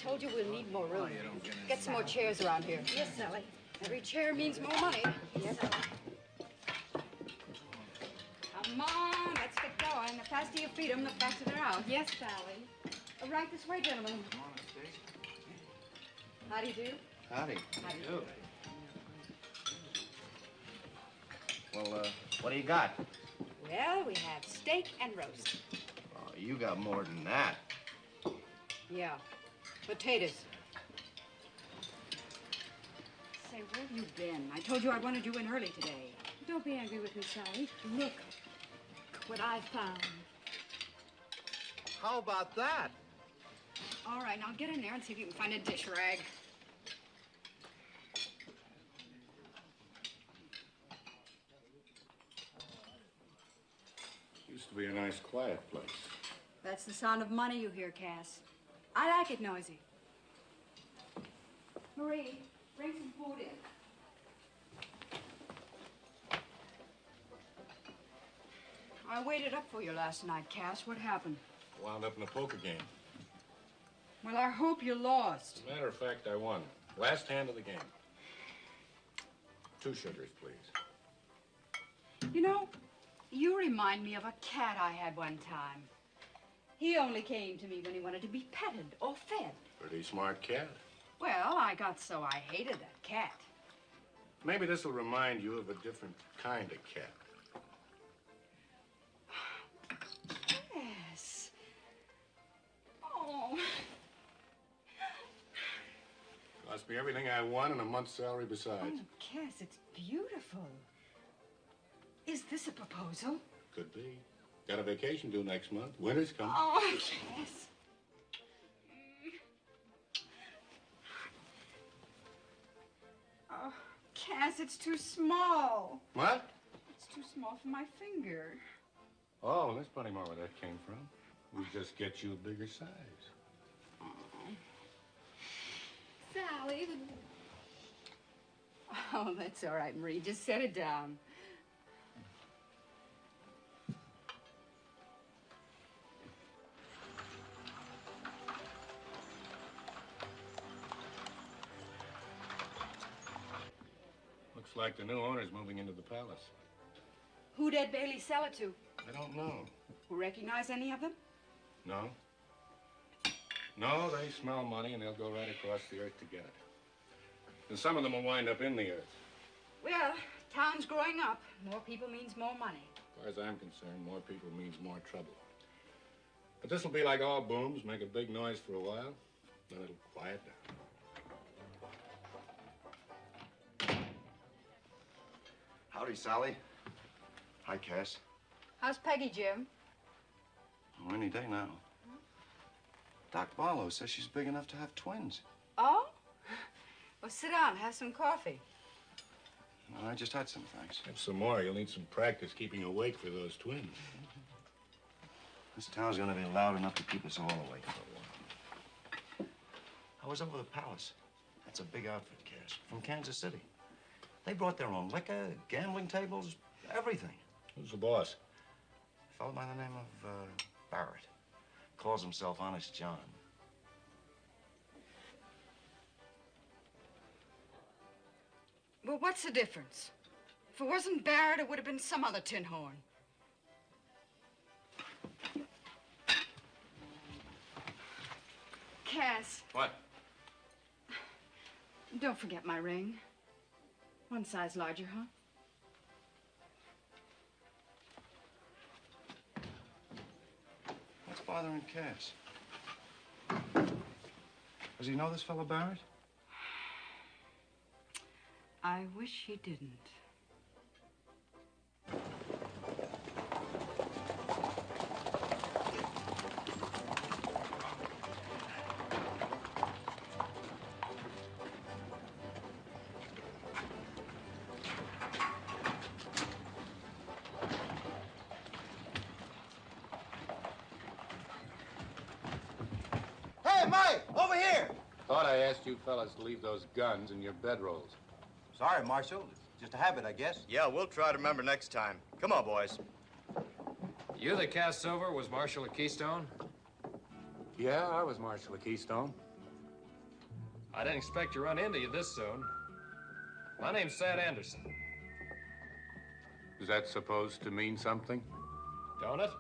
told you we'll need more room. Get some more chairs around here. Yes, Sally. Every chair means more money. Yes, Sally. Come on, let's get going. The faster you feed them, the faster they're out. Yes, Sally. Right this way, gentlemen. How do you do? Howdy. How do you do? Well, what do you got? Well, we have steak and roast. Oh, you got more than that. Yeah. Potatoes. Say, where have you been? I told you I wanted you in early today. Don't be angry with me, Sally. Look what I found. How about that? All right, now get in there and see if you can find a dish rag. Used to be a nice, quiet place. That's the sound of money you hear, Cass. I like it noisy. Marie, bring some food in. I waited up for you last night, Cass. What happened? Wound up in a poker game. Well, I hope you lost. As a matter of fact, I won. Last hand of the game. 2 sugars, please. You know, you remind me of a cat I had one time. He only came to me when he wanted to be petted or fed. Pretty smart cat. Well, I got so I hated that cat. Maybe this will remind you of a different kind of cat. Yes. Oh. Cost me everything I won and a month's salary besides. Oh, Cass, it's beautiful. Is this a proposal? Could be. Got a vacation due next month. Winter's coming. Oh, Cass. Oh, Cass, it's too small. What? It's too small for my finger. Oh, well, there's plenty more where that came from. We just get you a bigger size. Sally, Oh, that's all right, Marie. Just set it down. Looks like the new owner's moving into the palace. Who'd Ed Bailey sell it to? I don't know. Recognize any of them? No? No, they smell money and they'll go right across the earth to get it. And some of them will wind up in the earth. Well, town's growing up. More people means more money. As far as I'm concerned, more people means more trouble. But this will be like all booms, make a big noise for a while, then it'll quiet down. Howdy, Sally. Hi, Cass. How's Peggy, Jim? Oh, any day now. Doc Barlow says she's big enough to have twins. Oh? Well, sit down, have some coffee. No, I just had some, thanks. Have some more. You'll need some practice keeping awake for those twins. This town's gonna be loud enough to keep us all awake for a while. I was over the palace. That's a big outfit, Cass, from Kansas City. They brought their own liquor, gambling tables, everything. Who's the boss? A fellow by the name of Barrett. Calls himself Honest John. Well, what's the difference? If it wasn't Barrett, it would have been some other tin horn. Cass. What? Don't forget my ring. One size larger, huh? What's bothering Cass? Does he know this fellow Barrett? I wish he didn't. Hey, Mike, over here! Thought I asked you fellas to leave those guns in your bedrolls. Sorry, Marshal. It's just a habit, I guess. Yeah, we'll try to remember next time. Come on, boys. You the Cass Silver was Marshal of Keystone? Yeah, I was Marshal of Keystone. I didn't expect to run into you this soon. My name's Sad Anderson. Is that supposed to mean something? Don't it?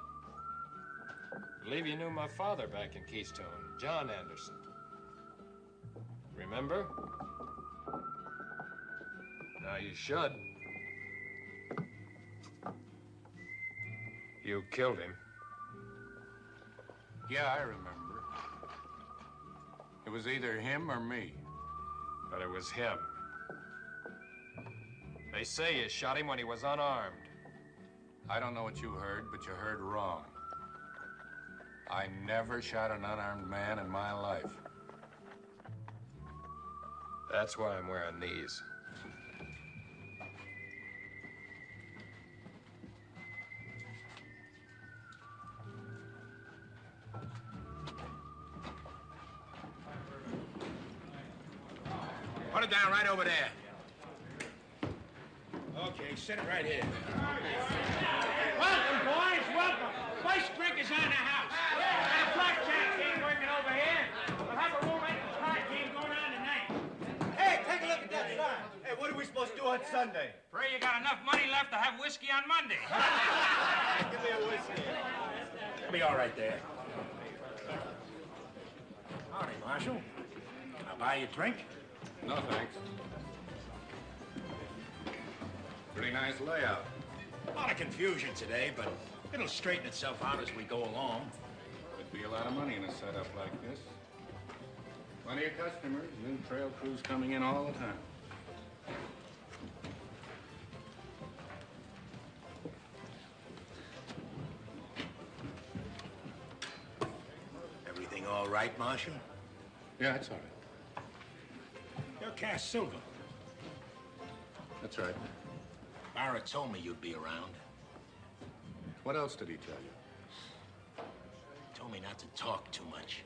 I believe you knew my father back in Keystone, John Anderson. Remember? Now you should. You killed him. Yeah, I remember. It was either him or me. But it was him. They say you shot him when he was unarmed. I don't know what you heard, but you heard wrong. I never shot an unarmed man in my life. That's why I'm wearing these. Put it down right over there. Okay, sit it right here. Welcome, boys, welcome. First drink is on the house. And a blackjack game working over here. We'll have a romantic card game going on tonight. Hey, take a look at that sign. Hey, what are we supposed to do on Sunday? Pray you got enough money left to have whiskey on Monday. Give me a whiskey. It'll be all right there. Howdy, Marshal. Can I buy you a drink? No, thanks. Pretty nice layout. A lot of confusion today, but it'll straighten itself out as we go along. Would be a lot of money in a setup like this. Plenty of customers, new trail crews coming in all the time. Everything all right, Marshal? Yeah, that's all right. You're Cass Silver. That's right. Barrett told me you'd be around. What else did he tell you? Told me not to talk too much.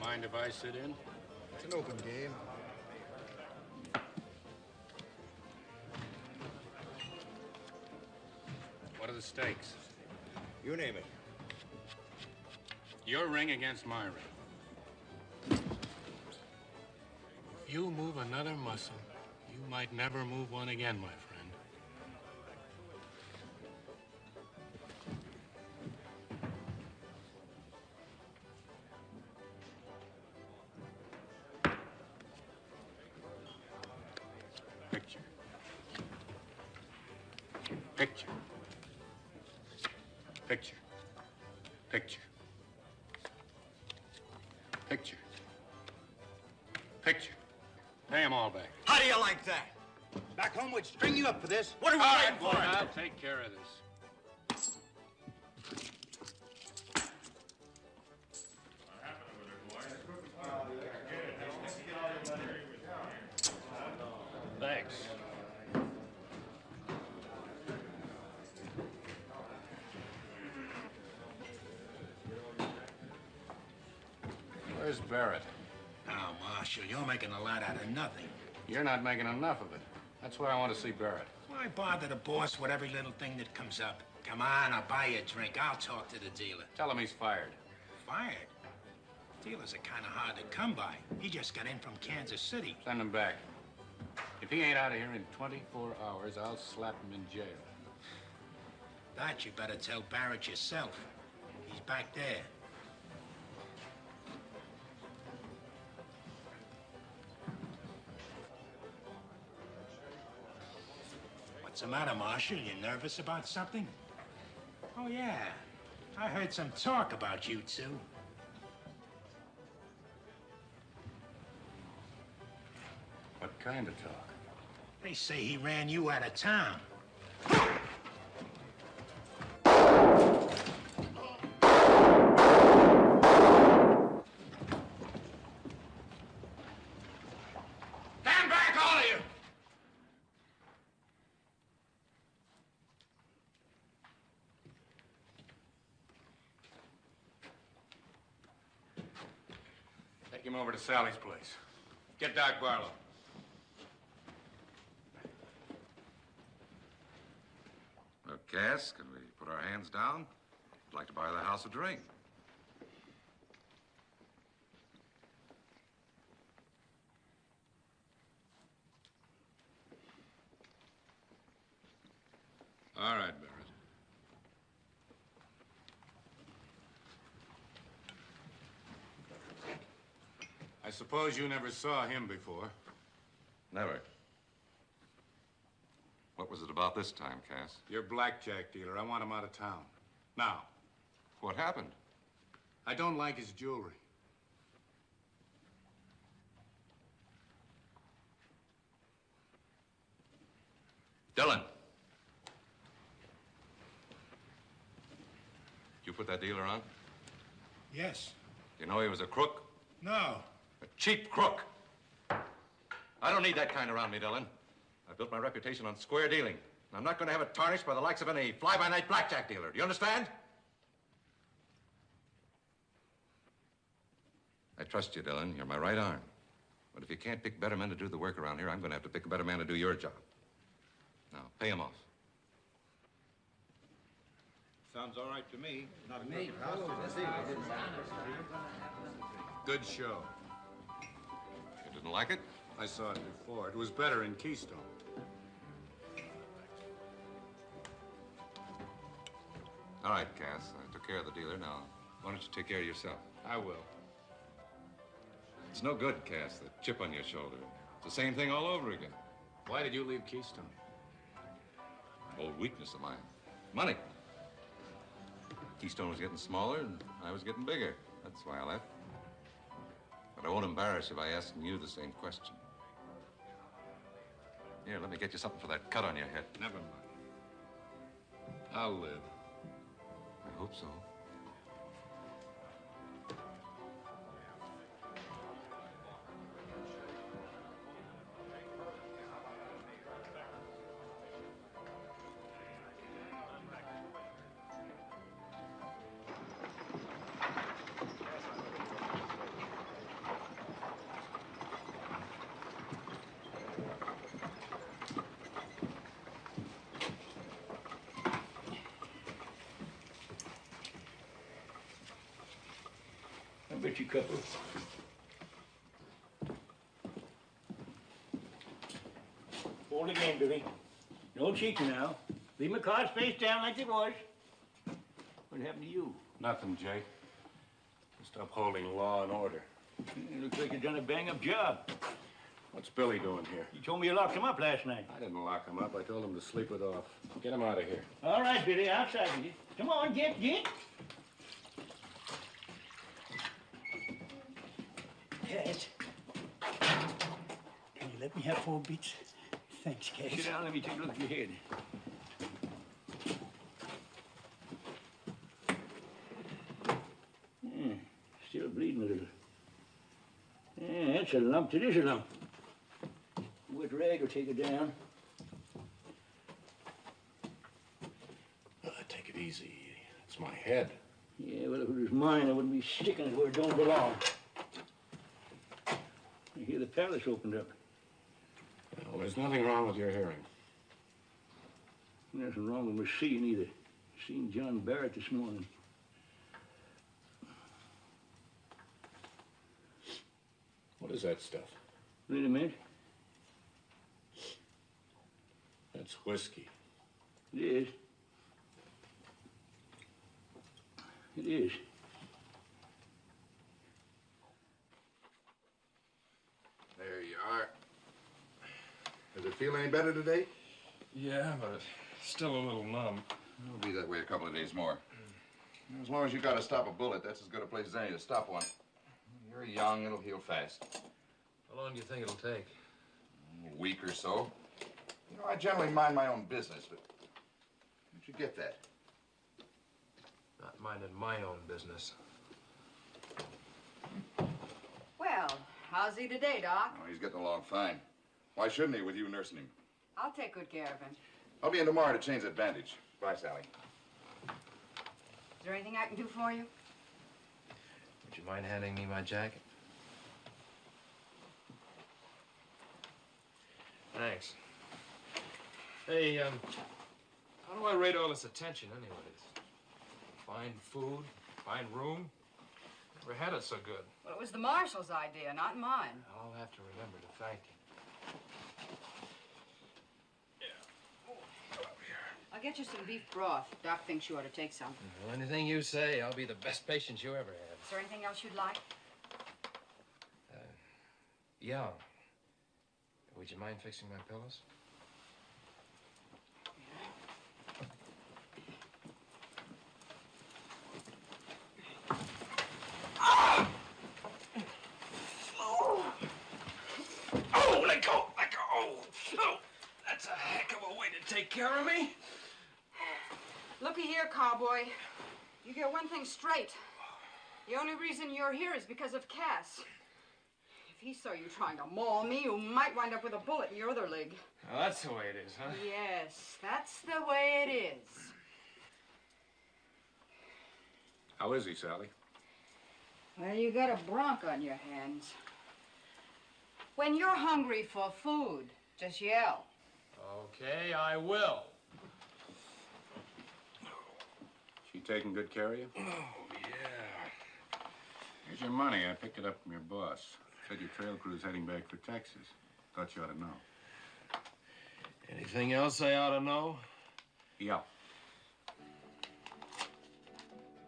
Mind if I sit in? It's an open game. What are the stakes? You name it. Your ring against my ring. If you move another muscle, you might never move one again, my friend. Picture. Picture. Picture. Picture. Picture. Picture. Pay them all back. How do you like that? Back home, we'd string you up for this. What are we All waiting right, for? boy, I'll take care of this. Thanks. Where's Barrett? Now, Marshal, you're making a lot out of nothing. You're not making enough of it. That's why I want to see Barrett. Why bother the boss with every little thing that comes up? Come on, I'll buy you a drink. I'll talk to the dealer. Tell him he's fired. Fired? Dealers are kind of hard to come by. He just got in from Kansas City. Send him back. If he ain't out of here in 24 hours, I'll slap him in jail. That you better tell Barrett yourself. He's back there. What's the matter, Marshal? You nervous about something? Oh, yeah. I heard some talk about you two. What kind of talk? They say he ran you out of town. Damn him over to Sally's place. Get Doc Barlow. Well, Cass, can we put our hands down? I'd like to buy the house a drink. All right, Barrett. I suppose you never saw him before. Never. What was it about this time, Cass? Your blackjack dealer. I want him out of town. Now. What happened? I don't like his jewelry. Dillon. You put that dealer on? Yes. You know he was a crook? No. A cheap crook. I don't need that kind around me, Dillon. I built my reputation on square dealing. And I'm not going to have it tarnished by the likes of any fly-by-night blackjack dealer. Do you understand? I trust you, Dillon. You're my right arm. But if you can't pick better men to do the work around here, I'm going to have to pick a better man to do your job. Now, pay him off. Sounds all right to me. Not me. Good show. You didn't like it? I saw it before. It was better in Keystone. All right, Cass. I took care of the dealer. Now, why don't you take care of yourself? I will. It's no good, Cass, the chip on your shoulder. It's the same thing all over again. Why did you leave Keystone? Old weakness of mine. Money. Keystone was getting smaller, and I was getting bigger. That's why I left. But I won't embarrass you by asking you the same question. Here, let me get you something for that cut on your head. Never mind. I'll live. I hope so. I bet you couple. Hold the game, Billy. No cheating now. Leave my cards face down like they was. What happened to you? Nothing, Jake. Just upholding law and order. Looks like you've done a bang-up job. What's Billy doing here? You told me you locked him up last night. I didn't lock him up. I told him to sleep it off. Get him out of here. All right, Billy, outside with you. Come on, get. Cass. Can you let me have 4 beats? Thanks, Cass. Sit down, let me take a look at your head. Still bleeding a little. Yeah, that's a lump. It is a lump. Wet rag will take it down. Take it easy. It's my head. Yeah, well, if it was mine, I wouldn't be sticking it where it don't belong. I hear the palace opened up. Well, there's nothing wrong with your hearing. Nothing wrong with my seeing either. Seen John Barrett this morning. What is that stuff? Wait a minute. That's whiskey. It is. It is. There you are. Does it feel any better today? Yeah, but still a little numb. It'll be that way a couple of days more. As long as you got to stop a bullet, that's as good a place as any to stop one. You're young, it'll heal fast. How long do you think it'll take? A week or so. You know, I generally mind my own business, but how'd you get that? Not minding my own business. Well, how's he today, Doc? Oh, he's getting along fine. Why shouldn't he with you nursing him? I'll take good care of him. I'll be in tomorrow to change that bandage. Bye, Sally. Is there anything I can do for you? Would you mind handing me my jacket? Thanks. Hey, how do I rate all this attention anyways? Fine food, fine room. Never had it so good. Well, it was the Marshal's idea, not mine. I'll have to remember to thank him. I'll get you some beef broth. Doc thinks you ought to take some. Well, anything you say, I'll be the best patient you ever had. Is there anything else you'd like? Yeah. Would you mind fixing my pillows? Oh, let go, let go. Oh, that's a heck of a way to take care of me. Looky here, cowboy. You get one thing straight. The only reason you're here is because of Cass. If he saw you trying to maul me, you might wind up with a bullet in your other leg. Well, that's the way it is, huh? Yes, that's the way it is. How is he, Sally? Well, you got a bronc on your hands. When you're hungry for food, just yell. Okay, I will. She taking good care of you? Oh, yeah. Here's your money. I picked it up from your boss. Said your trail crew's heading back for Texas. Thought you ought to know. Anything else I ought to know? Yeah.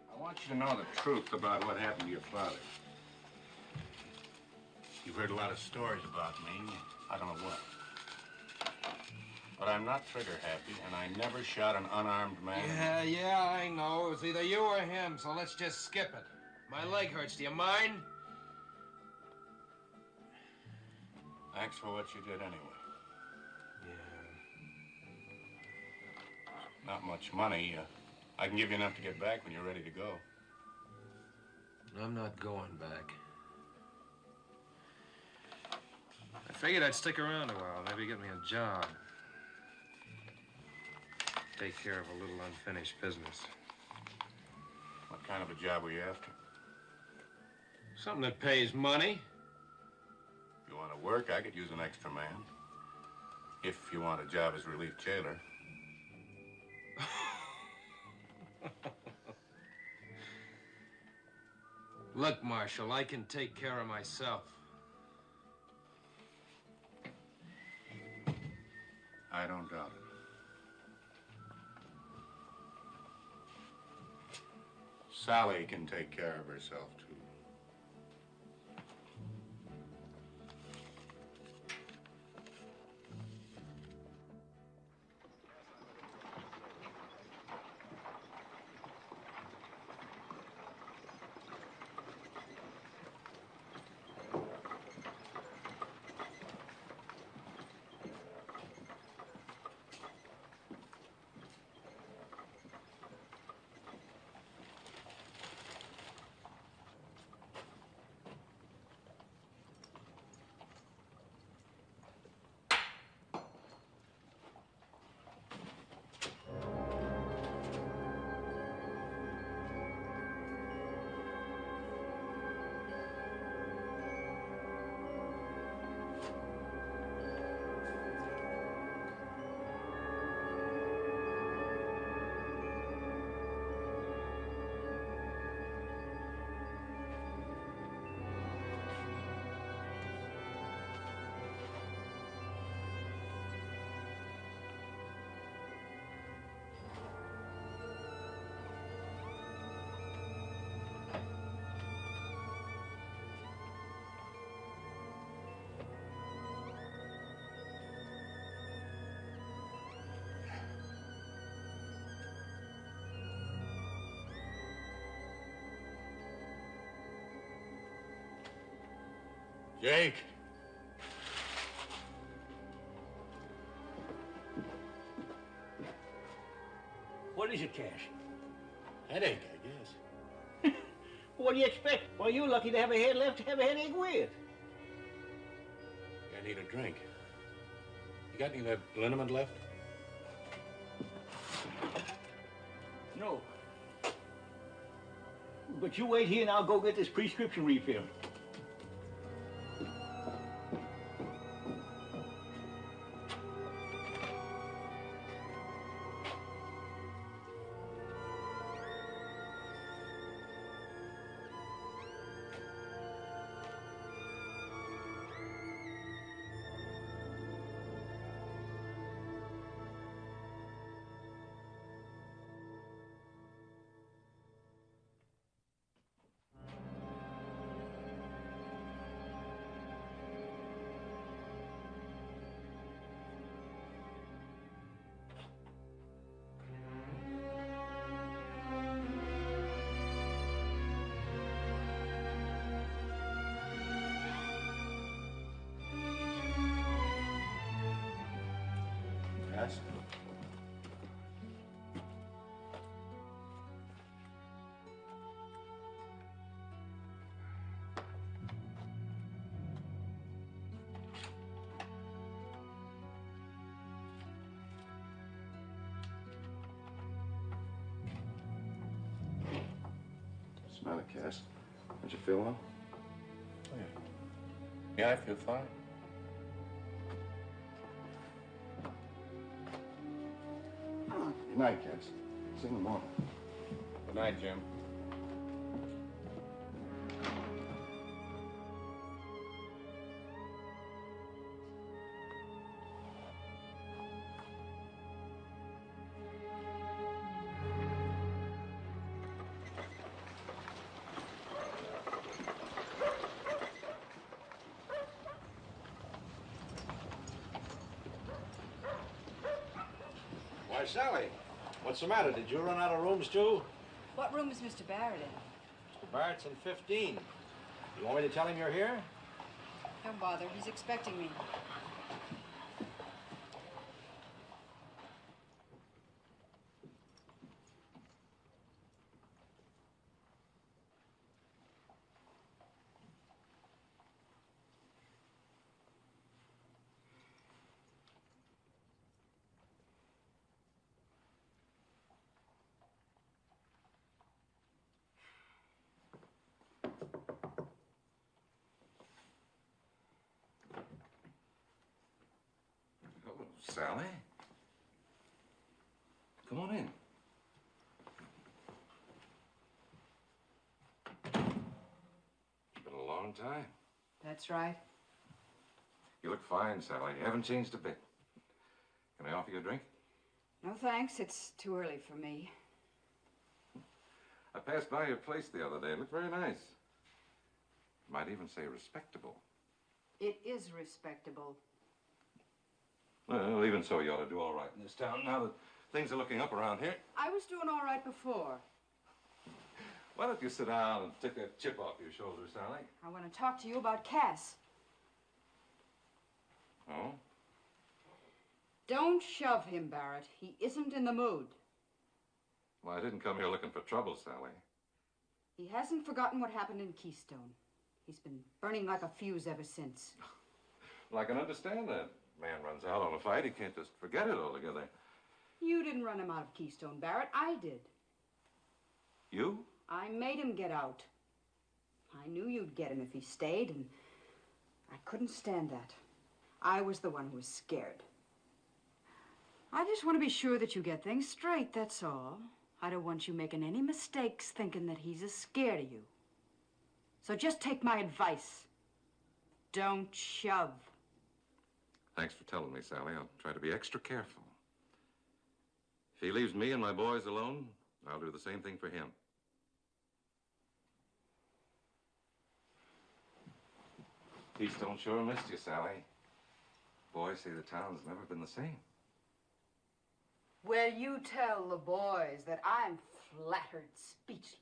I want you to know the truth about what happened to your father. You've heard a lot of stories about me. I don't know what. But I'm not trigger happy, and I never shot an unarmed man. Yeah, I know. It was either you or him, so let's just skip it. My leg hurts. Do you mind? Thanks for what you did anyway. Yeah. Not much money. I can give you enough to get back when you're ready to go. I'm not going back. I figured I'd stick around a while, maybe get me a job. Take care of a little unfinished business. What kind of a job were you after? Something that pays money. If you want to work, I could use an extra man. If you want a job as relief jailer. Look, Marshal, I can take care of myself. I don't doubt it. Sally can take care of herself, too. Jake. What is it, Cash? Headache, I guess. What do you expect? Well, you're lucky to have a head left to have a headache with. I need a drink. You got any of that liniment left? No. But you wait here and I'll go get this prescription refilled. Cass. What's the matter, Cass? Don't you feel well? Oh, yeah. Yeah, I feel fine. Good night, Cass. See you in the morning. Good night, Jim. Why, Sally, what's the matter? Did you run out of rooms, too? What room is Mr. Barrett in? Mr. Barrett's in 15. You want me to tell him you're here? Don't bother. He's expecting me. Hello, Sally. Come on in. Been a long time. That's right. You look fine, Sally. You haven't changed a bit. Can I offer you a drink? No thanks. It's too early for me. I passed by your place the other day. It looked very nice. Might even say respectable. It is respectable. Well, even so, you ought to do all right in this town now that things are looking up around here. I was doing all right before. Why don't you sit down and take that chip off your shoulder, Sally? I want to talk to you about Cass. Oh? Don't shove him, Barrett. He isn't in the mood. Well, I didn't come here looking for trouble, Sally. He hasn't forgotten what happened in Keystone. He's been burning like a fuse ever since. Well, I can understand that. Man runs out on a fight, he can't just forget it altogether. You didn't run him out of Keystone, Barrett. I did. You? I made him get out. I knew you'd get him if he stayed, and I couldn't stand that. I was the one who was scared. I just want to be sure that you get things straight, that's all. I don't want you making any mistakes thinking that he's as scared of you. So just take my advice. Don't shove. Thanks for telling me, Sally. I'll try to be extra careful. If he leaves me and my boys alone, I'll do the same thing for him. Keystone sure missed you, Sally. Boys say the town's never been the same. Well, you tell the boys that I'm flattered speechless.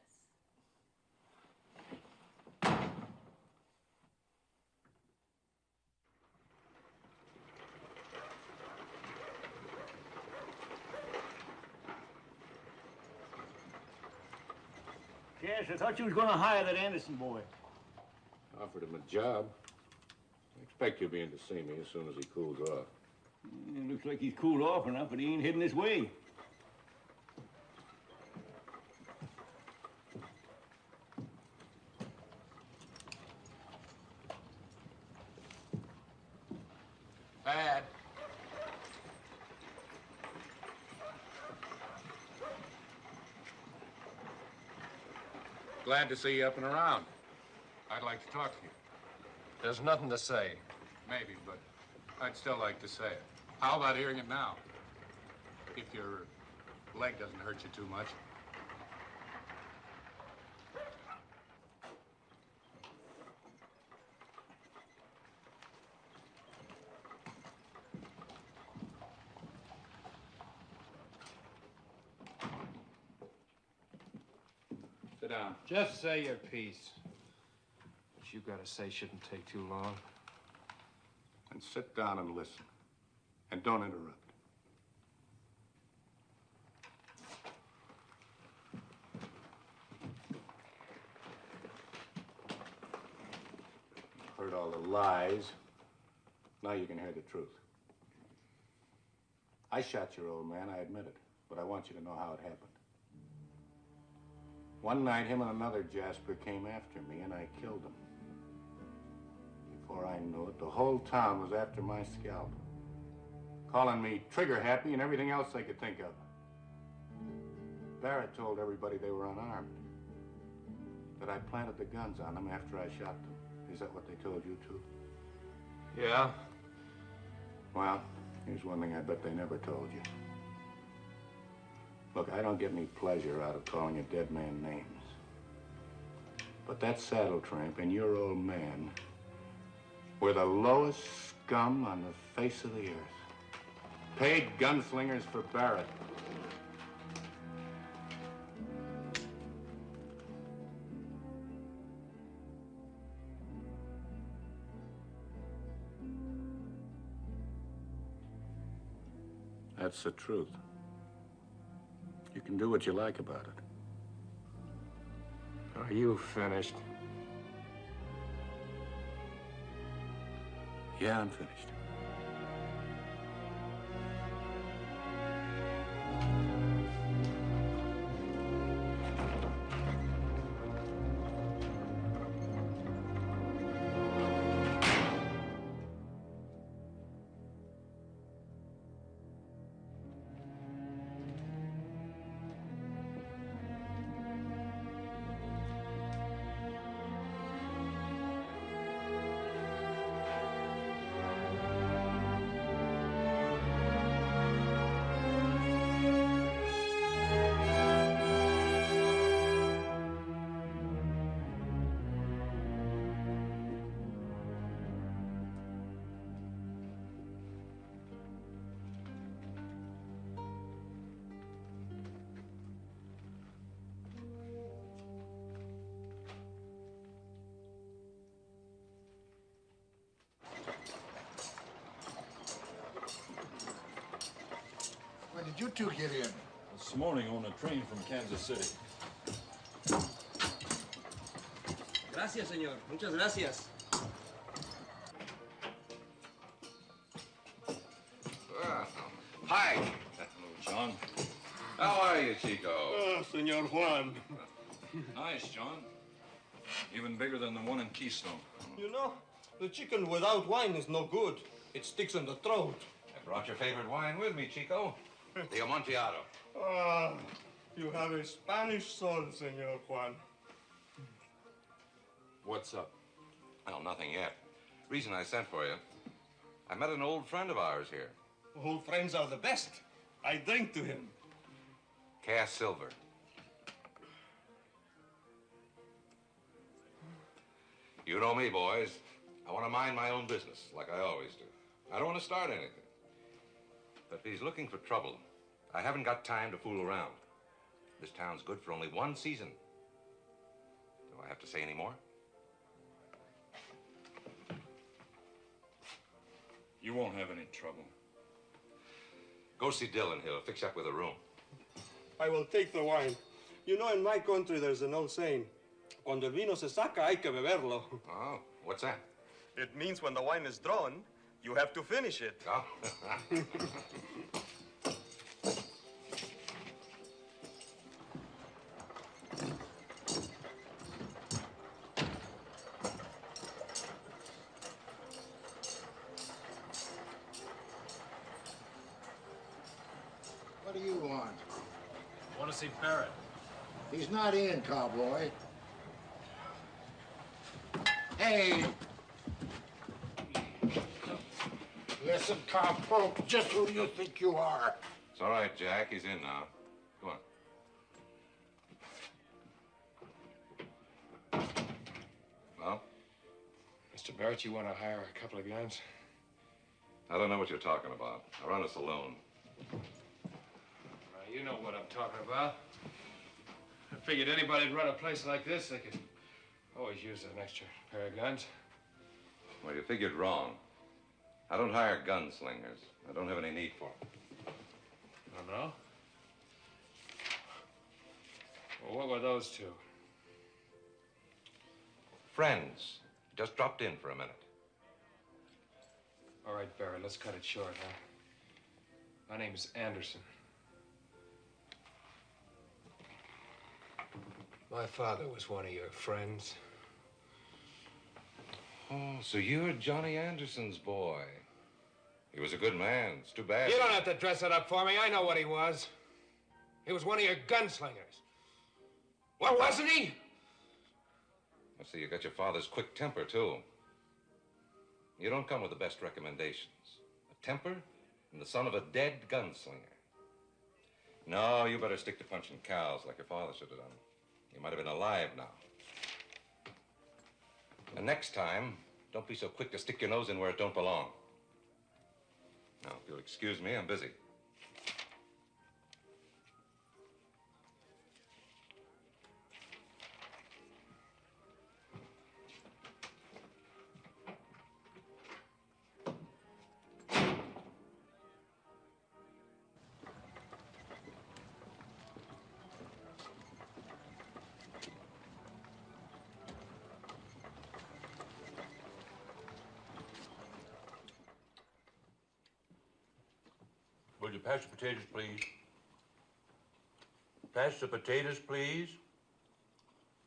Yes, I thought you was going to hire that Anderson boy. Offered him a job. I expect you'll be in to see me as soon as he cools off. It looks like he's cooled off enough, but he ain't heading this way. Bad. Glad to see you up and around. I'd like to talk to you. There's nothing to say. Maybe, but I'd still like to say it. How about hearing it now? If your leg doesn't hurt you too much. Sit down. Just say your piece. What you gotta say shouldn't take too long. And sit down and listen. And don't interrupt. heard all the lies. Now you can hear the truth. I shot your old man, I admit it. But I want you to know how it happened. One night, him and another Jasper came after me, and I killed him. Before I knew it, the whole town was after my scalp, calling me trigger-happy and everything else they could think of. Barrett told everybody they were unarmed, that I planted the guns on them after I shot them. Is that what they told you, too? Yeah. Well, here's one thing I bet they never told you. Look, I don't get any pleasure out of calling a dead man names. But that saddle tramp and your old man were the lowest scum on the face of the earth. Paid gunslingers for Barrett. That's the truth. You can do what you like about it. Are you finished? Yeah, I'm finished. When did you two get in? This morning on a train from Kansas City. Gracias, señor. Muchas gracias. Hi. Hello, John. How are you, Chico? Oh, Senor Juan. Nice, John. Even bigger than the one in Keystone. You know, the chicken without wine is no good. It sticks in the throat. I brought your favorite wine with me, Chico. The Amontillado. Ah, you have a Spanish soul, Senor Juan. What's up? Well, nothing yet. Reason I sent for you. I met an old friend of ours here. Old friends are the best. I drink to him. Cass Silver. You know me, boys. I want to mind my own business, like I always do. I don't want to start anything. But if he's looking for trouble, I haven't got time to fool around. This town's good for only one season. Do I have to say any more? You won't have any trouble. Go see Dylan. He'll fix you up with a room. I will take the wine. You know, in my country, there's an old saying, cuando el vino se saca, hay que beberlo. Oh, what's that? It means when the wine is drawn, you have to finish it. Oh. What do you want? I want to see Barrett. He's not in, cowboy. Hey! Listen, cowpoke, just who do you think you are? It's all right, Jack. He's in now. Go on. Well? Mr. Barrett, you want to hire a couple of guns? I don't know what you're talking about. I run a saloon. You know what I'm talking about. I figured anybody'd run a place like this, they could always use an extra pair of guns. Well, you figured wrong. I don't hire gunslingers. I don't have any need for them. Oh, no? Well, what were those two? Friends. Just dropped in for a minute. All right, Barrett, let's cut it short, huh? My name's Anderson. My father was one of your friends. Oh, so you're Johnny Anderson's boy. He was a good man. It's too bad. You don't have to dress it up for me. I know what he was. He was one of your gunslingers. Well, wasn't he? I see you got your father's quick temper, too. You don't come with the best recommendations. A temper and the son of a dead gunslinger. No, you better stick to punching cows like your father should have done. You might have been alive now. And next time, don't be so quick to stick your nose in where it don't belong. Now, if you'll excuse me, I'm busy. Will you pass the potatoes, please? Pass the potatoes, please.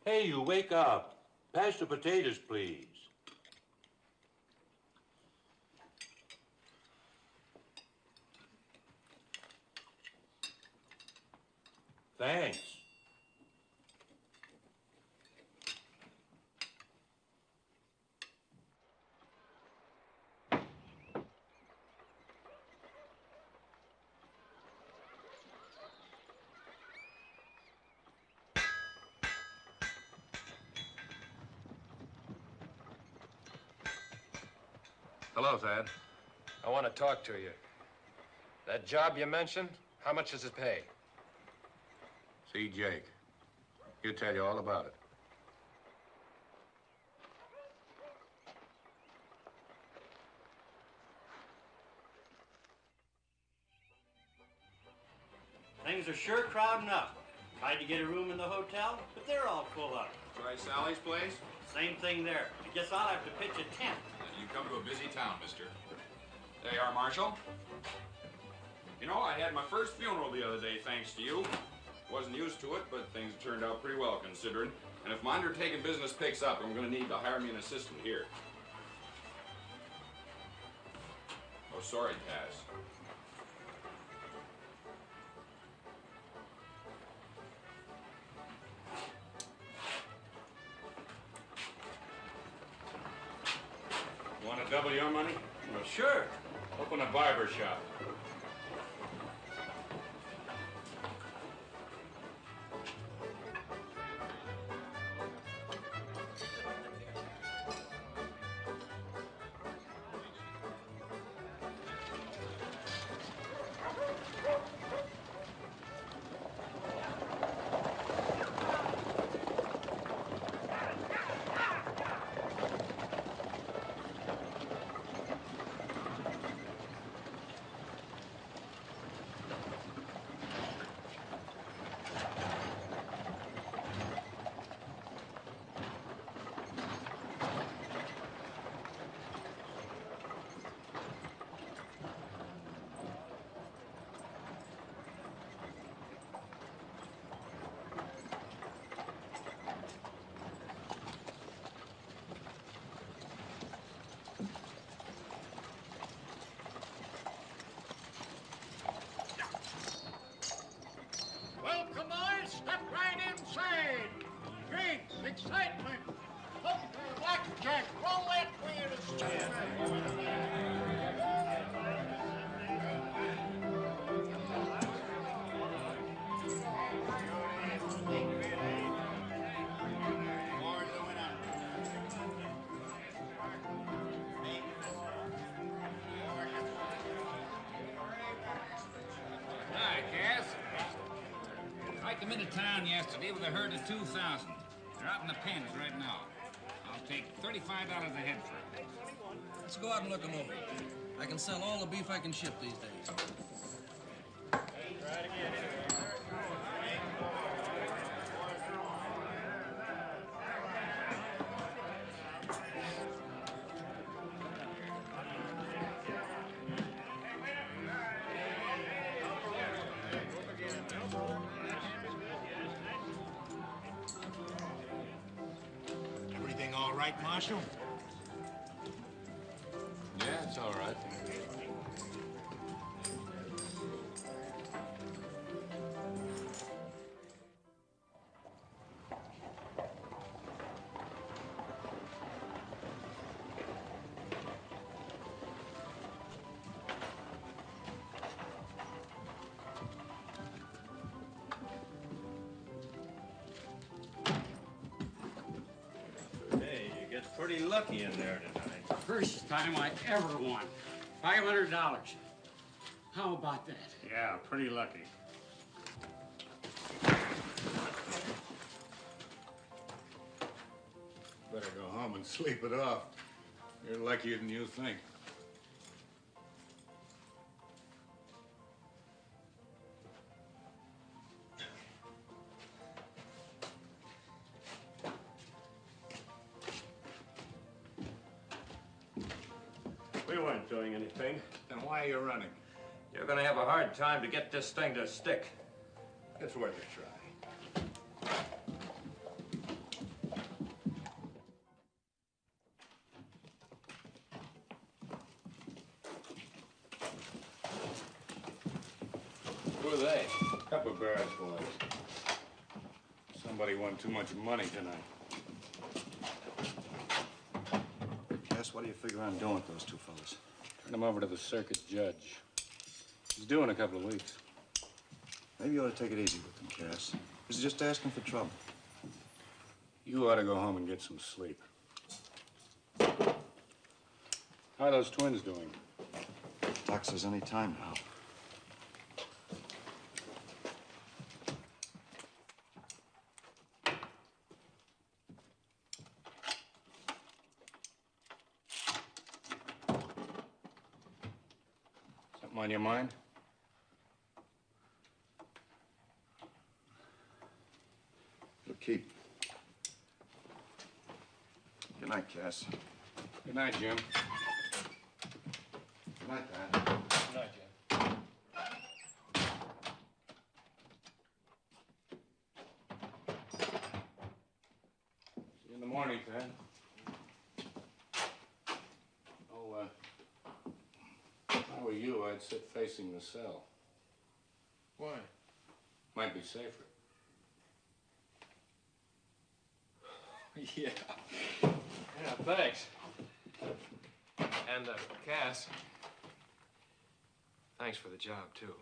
Hey, you wake up. Pass the potatoes, please. Thanks. Hello, Thad. I want to talk to you. That job you mentioned, how much does it pay? See Jake. He'll tell you all about it. Things are sure crowding up. Tried to get a room in the hotel, but they're all full up. Try Sally's place? Same thing there. I guess I'll have to pitch a tent. You come to a busy town, mister. There you are, Marshal. You know, I had my first funeral the other day, thanks to you. Wasn't used to it, but things turned out pretty well considering. And if my undertaking business picks up, I'm going to need to hire me an assistant here. Oh, sorry, Cass. Want to double your money? Well, sure. Open a barber shop. Welcome, boys. Step right inside. Drinks, excitement, poker, blackjack, roulette for you to stay. Hi, Cass. I come into town yesterday with a herd of 2,000. They're out in the pens right now. I'll take $35 a head for it. Let's go out and look them over. I can sell all the beef I can ship these days. all right, Marshal? Yeah, it's all right. Hey, you get pretty lucky in there tonight. First time I ever won. $500. How about that? Yeah, pretty lucky. Better go home and sleep it off. You're luckier than you think. We weren't doing anything. Then why are you running? You're gonna have a hard time to get this thing to stick. It's worth a try. Who are they? Couple of barracks boys. Somebody won too much money tonight. Cass, what do you figure on doing with those two fellas? Turn them over to the circuit judge. He's due in a couple of weeks. Maybe you ought to take it easy with them, Cass. This is just asking for trouble. You ought to go home and get some sleep. How are those twins doing? Doc says any time now. Something on your mind? It'll keep. Good night, Cass. Good night, Jim. Good night, Dad. Good night, Jim. See you in the morning, Ted. Oh, if I were you, I'd sit facing the cell. Why? Might be safer. Yeah. Yeah, thanks. And, Cass, thanks for the job, too.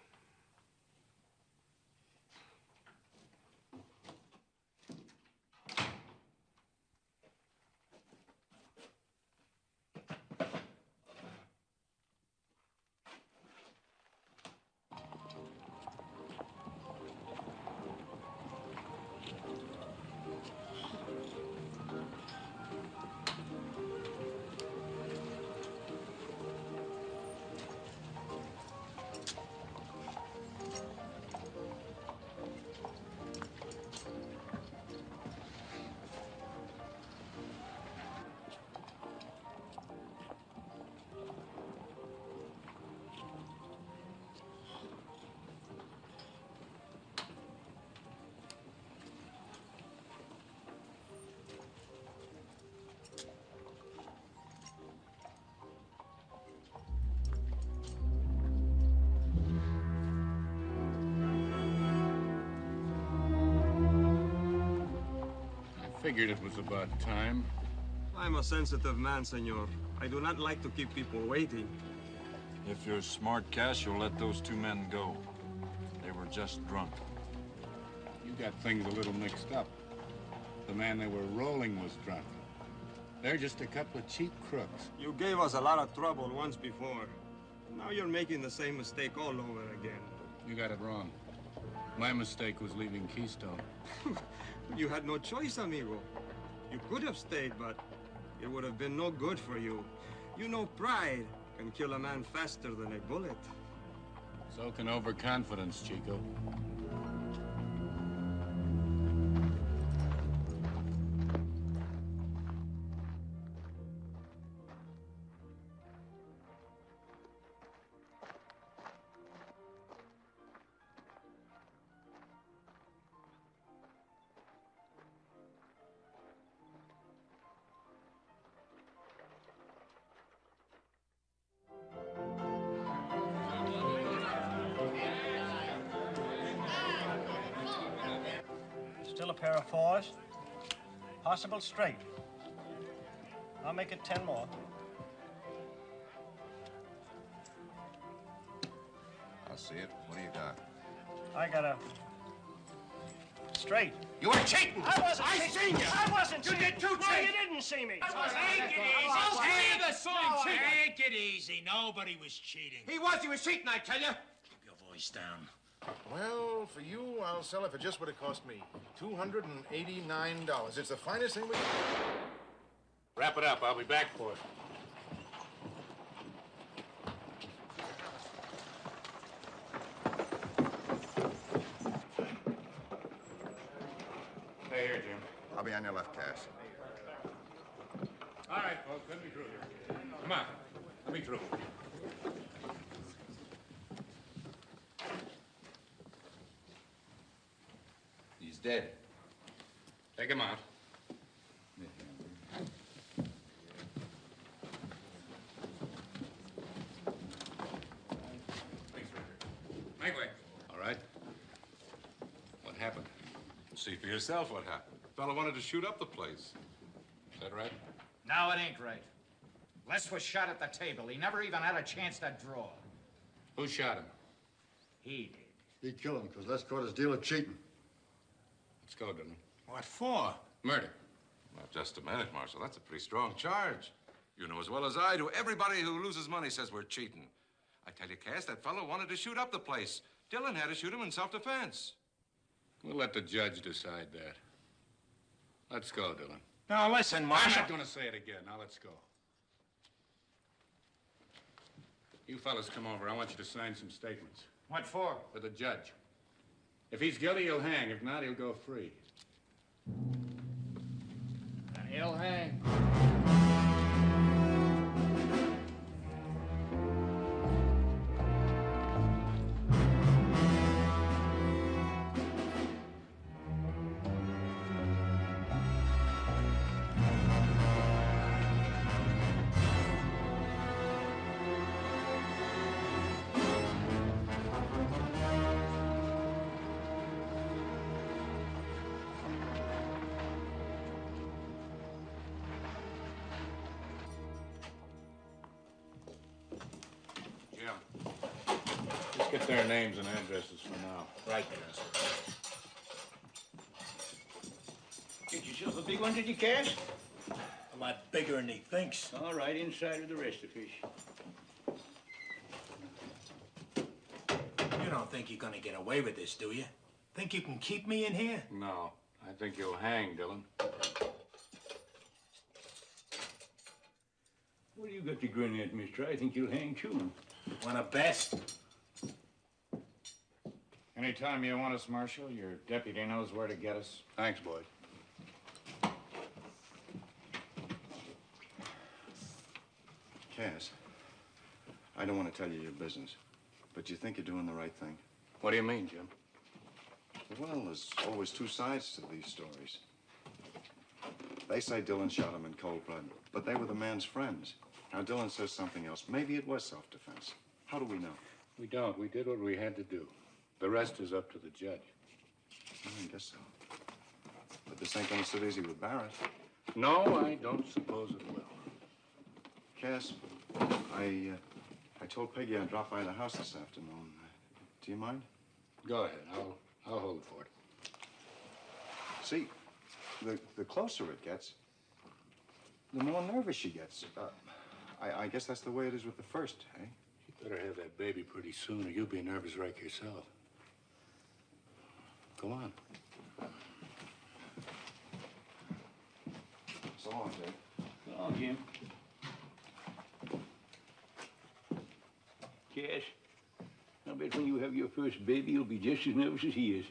Figured it was about time. I'm a sensitive man, senor. I do not like to keep people waiting. If you're smart, Cass, you'll let those two men go. They were just drunk. You got things a little mixed up. The man they were rolling was drunk. They're just a couple of cheap crooks. You gave us a lot of trouble once before. Now you're making the same mistake all over again. You got it wrong. My mistake was leaving Keystone. You had no choice, amigo. You could have stayed, but it would have been no good for you. You know pride can kill a man faster than a bullet. So can overconfidence, Chico. of 4s. Possible straight. I'll make it 10 more. I'll see it. What do you got? I got a straight. You were cheating! I wasn't I cheating. seen you! I wasn't You cheating. did too, No, Chief. you didn't see me. Take it easy. Nobody was cheating. He was cheating, I tell you! Keep your voice down. Well, for you, I'll sell it for just what it cost me. $289. It's the finest thing we... Wrap it up. I'll be back for it. Stay here, Jim. I'll be on your left, Cass. All right, folks, let me through here. Come on, let me through. He's dead. Take him out. Make way. All right. What happened? See for yourself what happened. The fellow wanted to shoot up the place. Is that right? No, it ain't right. Les was shot at the table. He never even had a chance to draw. Who shot him? He did. He killed him because Les caught his deal of cheating. Let's go, Dylan. What for? Murder. Well, just a minute, Marshal. That's a pretty strong charge. You know as well as I do, everybody who loses money says we're cheating. I tell you, Cass, that fellow wanted to shoot up the place. Dillon had to shoot him in self-defense. We'll let the judge decide that. Let's go, Dylan. Now, listen, I'm Marshal. not going to say it again. Now, let's go. You fellas come over. I want you to sign some statements. What for? For the judge. If he's guilty, he'll hang. If not, he'll go free. And he'll hang. Jim, just get their names and addresses for now. Right, Get yourself a big one, did you, Cass? A lot bigger than he thinks. All right, inside of the rest of fish. You don't think you're gonna get away with this, do you? Think you can keep me in here? No, I think you'll hang, Dylan. What do you got to grin at, mister? I think you'll hang, too. Wanna bet? Anytime you want us, Marshal, your deputy knows where to get us. Thanks, boys. Cass, I don't want to tell you your business, but you think you're doing the right thing? What do you mean, Jim? Well, there's always two sides to these stories. They say Dillon shot him in cold blood, but they were the man's friends. Now, Dillon says something else. Maybe it was self-defense. How do we know? We don't. We did what we had to do. The rest is up to the judge. I guess so. But this ain't gonna sit easy with Barrett. No, I don't suppose it will. Cass, I told Peggy I'd drop by the house this afternoon. Do you mind? Go ahead. I'll hold the fort. See, the closer it gets, the more nervous she gets. I guess that's the way it is with the first, eh? You better have that baby pretty soon, or you'll be a nervous wreck yourself. Go on. So long, Jake. So long, Jim. Cass, I bet when you have your first baby, you'll be just as nervous as he is.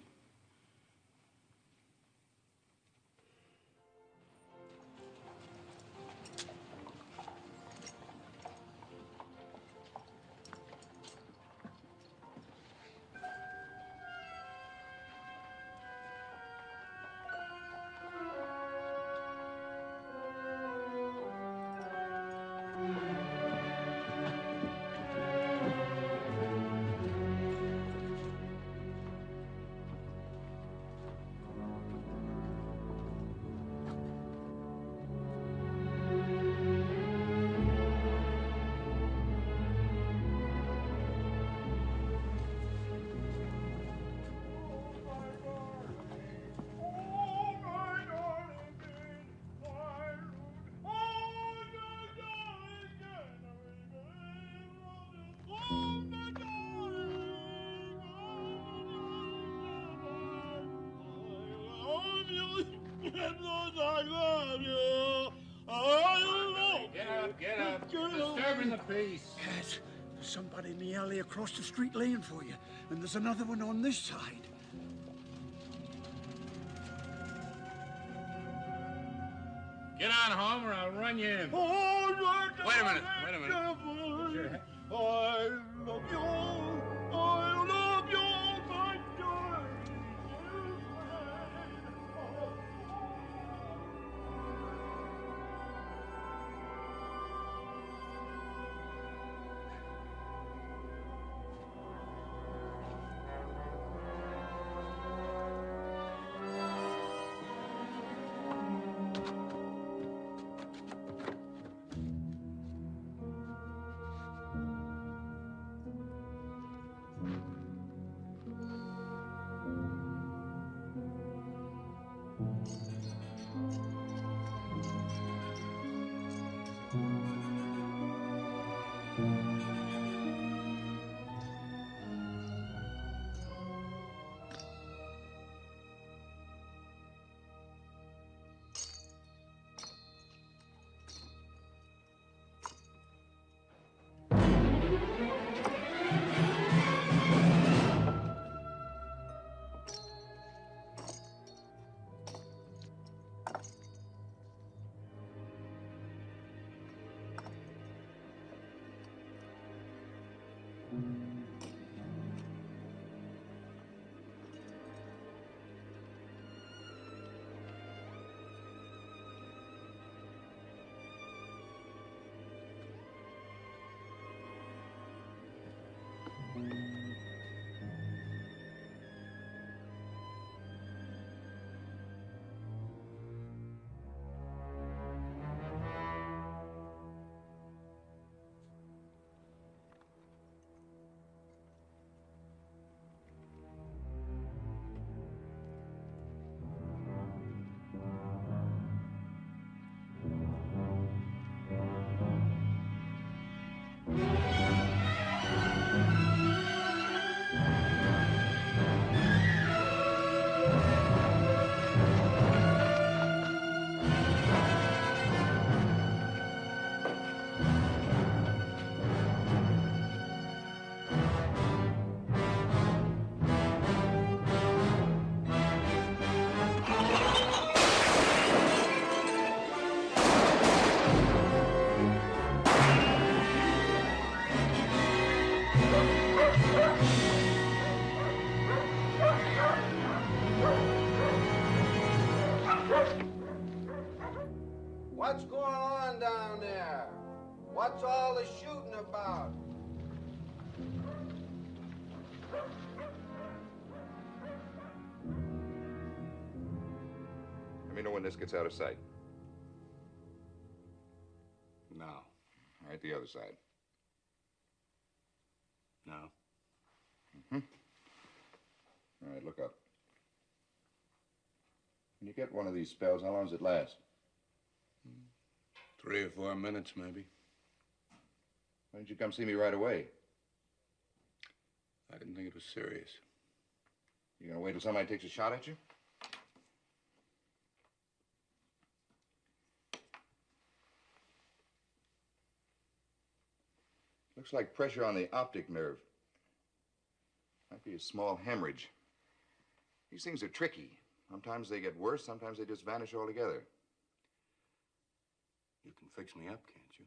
love you. I love Get up, get up. you. Disturbing the peace. Cass, there's somebody in the alley across the street laying for you. And there's another one on this side. Get on home or I'll run you in. Oh, Wait a minute, wait a minute. I love you. I love you, my darling. What's going on down there? What's all the shooting about? Let me know when this gets out of sight. No. All right, the other side. No. Mm-hmm. All right, look up. When you get one of these spells, how long does it last? 3 or 4 minutes, maybe. Why didn't you come see me right away? I didn't think it was serious. You gonna wait till somebody takes a shot at you? Looks like pressure on the optic nerve. Might be a small hemorrhage. These things are tricky. Sometimes they get worse, sometimes they just vanish altogether. You can fix me up, can't you?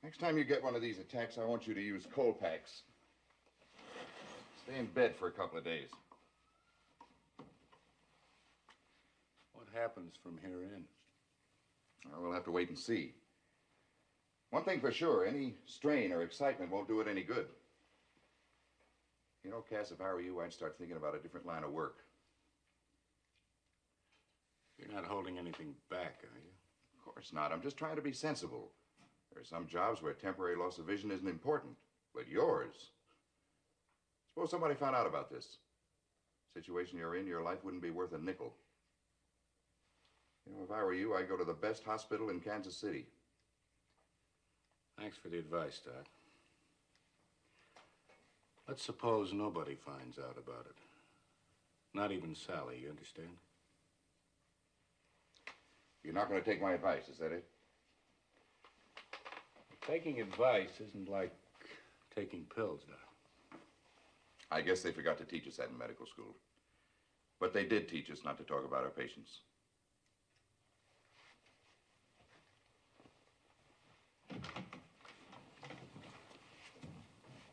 Next time you get one of these attacks, I want you to use cold packs. Stay in bed for a couple of days. What happens from here in? Well, we'll have to wait and see. One thing for sure, any strain or excitement won't do it any good. You know, Cass, if I were you, I'd start thinking about a different line of work. You're not holding anything back, are you? Of course not. I'm just trying to be sensible. There are some jobs where temporary loss of vision isn't important. But yours... Suppose somebody found out about this. Situation you're in, your life wouldn't be worth a nickel. You know, if I were you, I'd go to the best hospital in Kansas City. Thanks for the advice, Doc. Let's suppose nobody finds out about it. Not even Sally, you understand? You're not going to take my advice, is that it? Taking advice isn't like taking pills, Doc. I guess they forgot to teach us that in medical school. But they did teach us not to talk about our patients.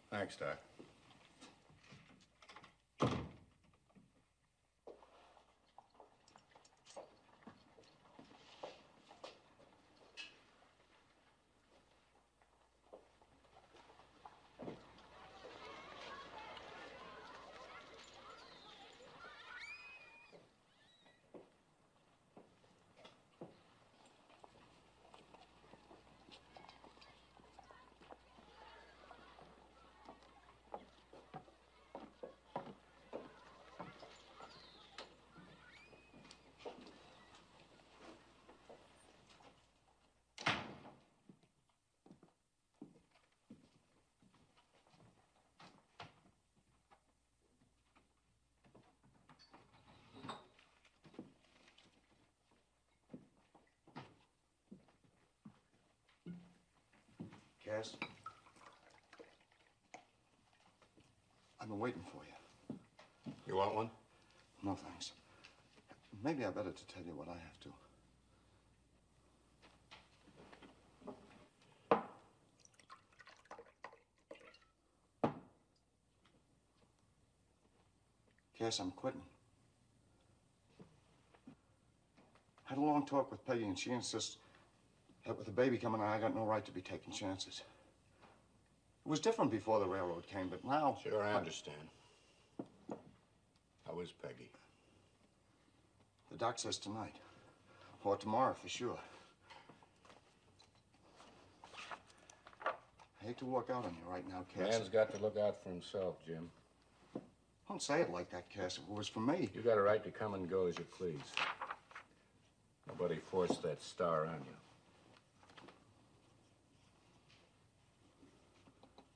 Thanks, Doc. Cass? I've been waiting for you. You want one? No, thanks. Maybe I better to tell you what I have to. Cass, I'm quitting. Had a long talk with Peggy, and she insists that with the baby coming, I got no right to be taking chances. It was different before the railroad came, but now... Sure, I understand. How is Peggy? The doc says tonight. Or tomorrow, for sure. I hate to walk out on you right now, Cass. Man's got to look out for himself, Jim. Don't say it like that, Cass. If it was for me... You got a right to come and go as you please. Nobody forced that star on you.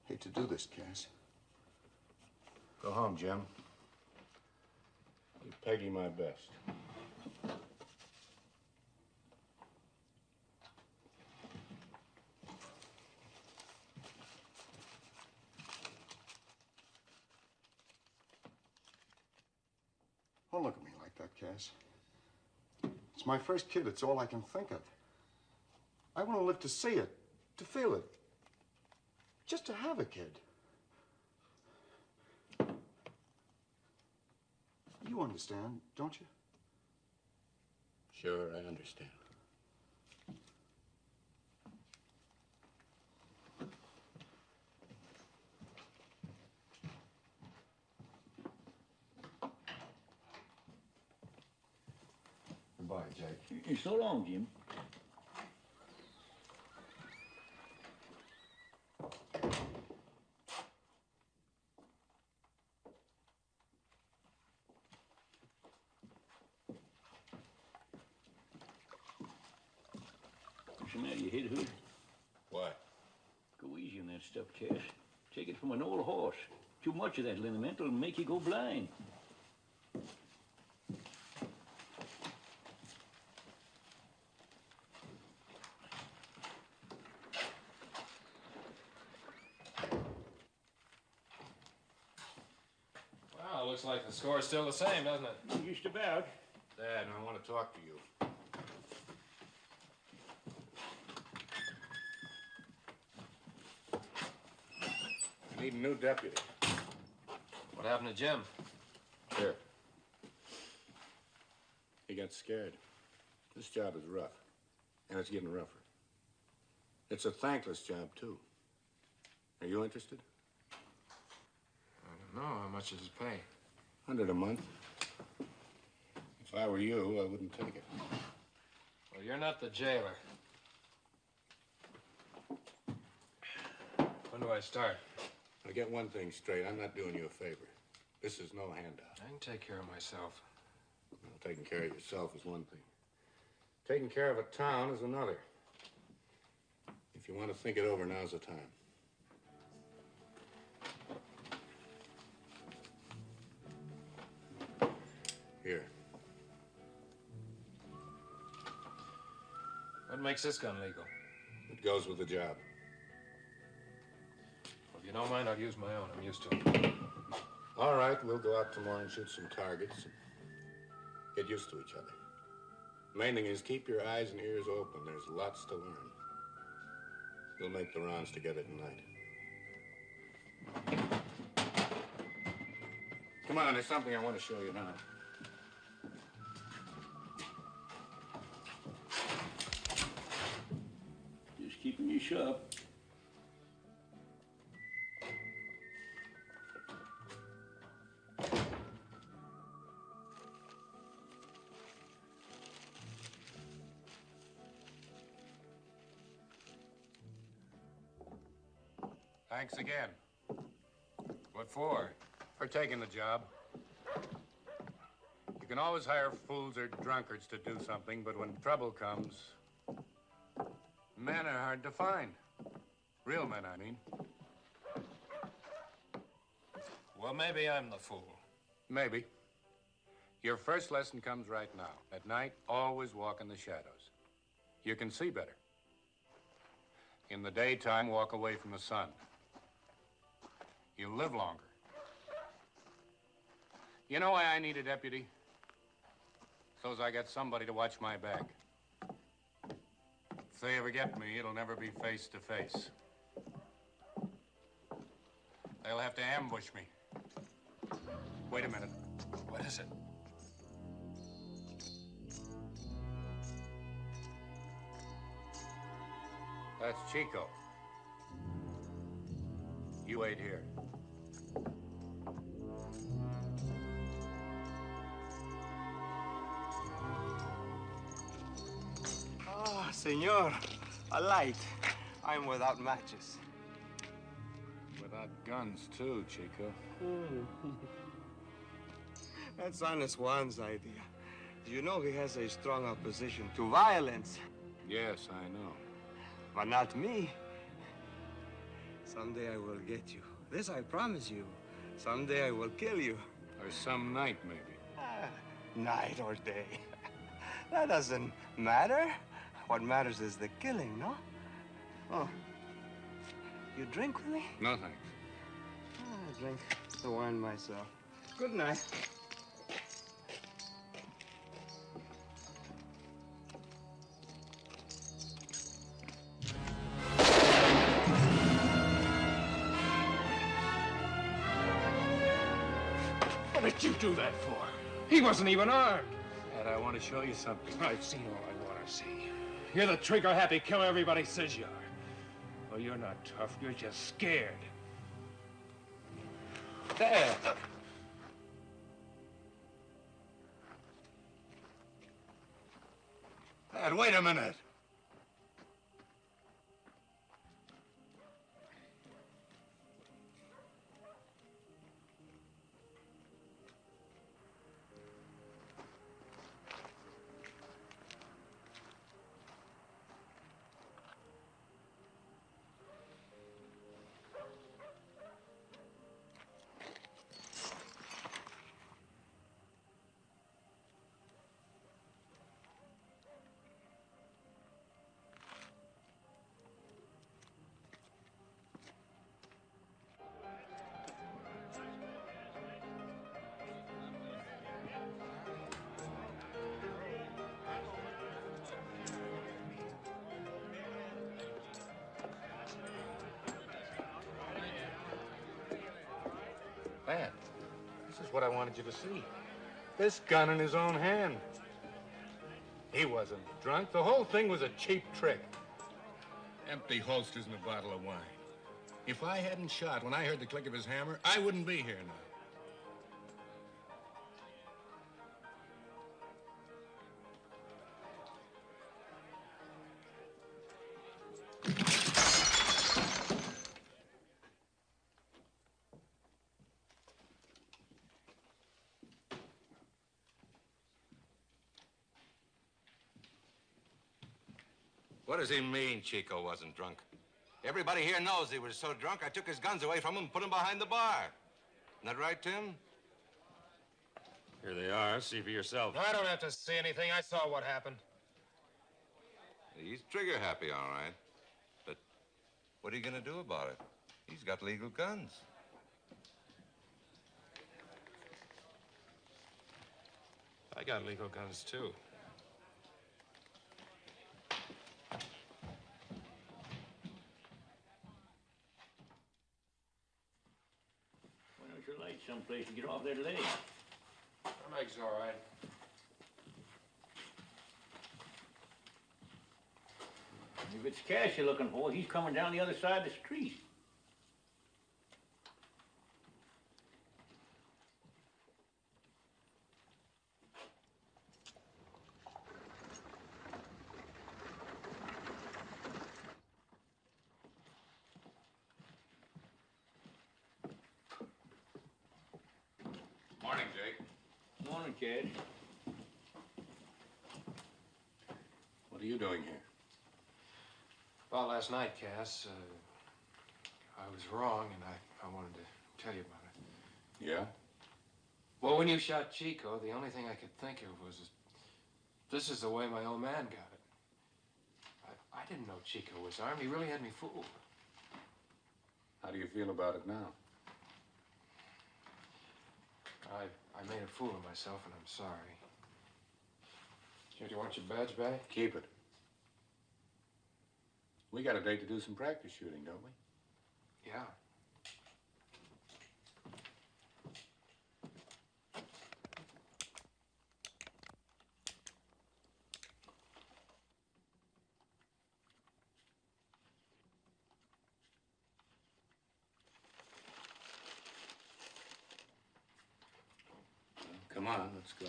Hate to do this, Cass. Go home, Jim. Give Peggy my best. Don't look at me like that, Cass. It's my first kid. It's all I can think of. I want to live to see it, to feel it. Just to have a kid. You understand, don't you? Sure, I understand. Goodbye, Jake. So long, Jim. What's the matter, you hit hood? What? Go easy on that stuff, Cass. Take it from an old horse. Too much of that liniment will make you go blind. Well, looks like the score's still the same, doesn't it? Just about. Dad, I want to talk to you. I need a new deputy. What happened to Jim? Here. He got scared. This job is rough, and it's getting rougher. It's a thankless job, too. Are you interested? I don't know. How much does it pay? $100 a month. If I were you, I wouldn't take it. Well, you're not the jailer. When do I start? Now, get one thing straight. I'm not doing you a favor. This is no handout. I can take care of myself. Well, taking care of yourself is one thing. Taking care of a town is another. If you want to think it over, now's the time. Here. What makes this gun legal? It goes with the job. Well, if you don't mind, I'll use my own. I'm used to it. All right, we'll go out tomorrow and shoot some targets. Get used to each other. Main thing is keep your eyes and ears open. There's lots to learn. We'll make the rounds together tonight. Come on, there's something I want to show you now. Just keeping you sharp. Thanks again. What for? For taking the job. You can always hire fools or drunkards to do something, but when trouble comes, men are hard to find. Real men, I mean. Well, maybe I'm the fool. Maybe. Your first lesson comes right now. At night, always walk in the shadows. You can see better. In the daytime, walk away from the sun. You'll live longer. You know why I need a deputy? So's I got somebody to watch my back. If they ever get me, it'll never be face to face. They'll have to ambush me. Wait a minute. What is it? That's Chico. You wait here. Ah, senor, a light. I'm without matches. Without guns, too, Chico. That's Honest Juan's idea. You know he has a strong opposition to violence. Yes, I know. But not me. Someday I will get you. This I promise you. Someday I will kill you. Or some night, maybe. Night or day. That doesn't matter. What matters is the killing, no? Oh. You drink with me? No, thanks. I drink the wine myself. Good night. What did you do that for? He wasn't even armed. And I want to show you something. I've seen all I want to see. You're the trigger-happy killer everybody says you are. Well, you're not tough. You're just scared. Dad. Dad, wait a minute. Man, this is what I wanted you to see. This gun in his own hand. He wasn't drunk. The whole thing was a cheap trick. Empty holsters and a bottle of wine. If I hadn't shot when I heard the click of his hammer, I wouldn't be here now. What does he mean Chico wasn't drunk? Everybody here knows he was so drunk, I took his guns away from him and put him behind the bar. Isn't that right, Tim? Here they are. See for yourself. No, I don't have to see anything. I saw what happened. He's trigger happy, all right. But what are you going to do about it? He's got legal guns. I got legal guns, too. Why don't you light someplace to get off that leg? My leg's all right. If it's Cash you're looking for, he's coming down the other side of the street. Morning, Jake. Morning, Cash. What are you doing here? Well, last night, Cass, I was wrong, and I wanted to tell you about it. Yeah? Well, when you shot Chico, the only thing I could think of was, this is the way my old man got it. I didn't know Chico was armed. He really had me fooled. How do you feel about it now? I made a fool of myself, and I'm sorry. Here, do you want your badge back? Keep it. We got a date to do some practice shooting, don't we? Yeah. Come on, let's go.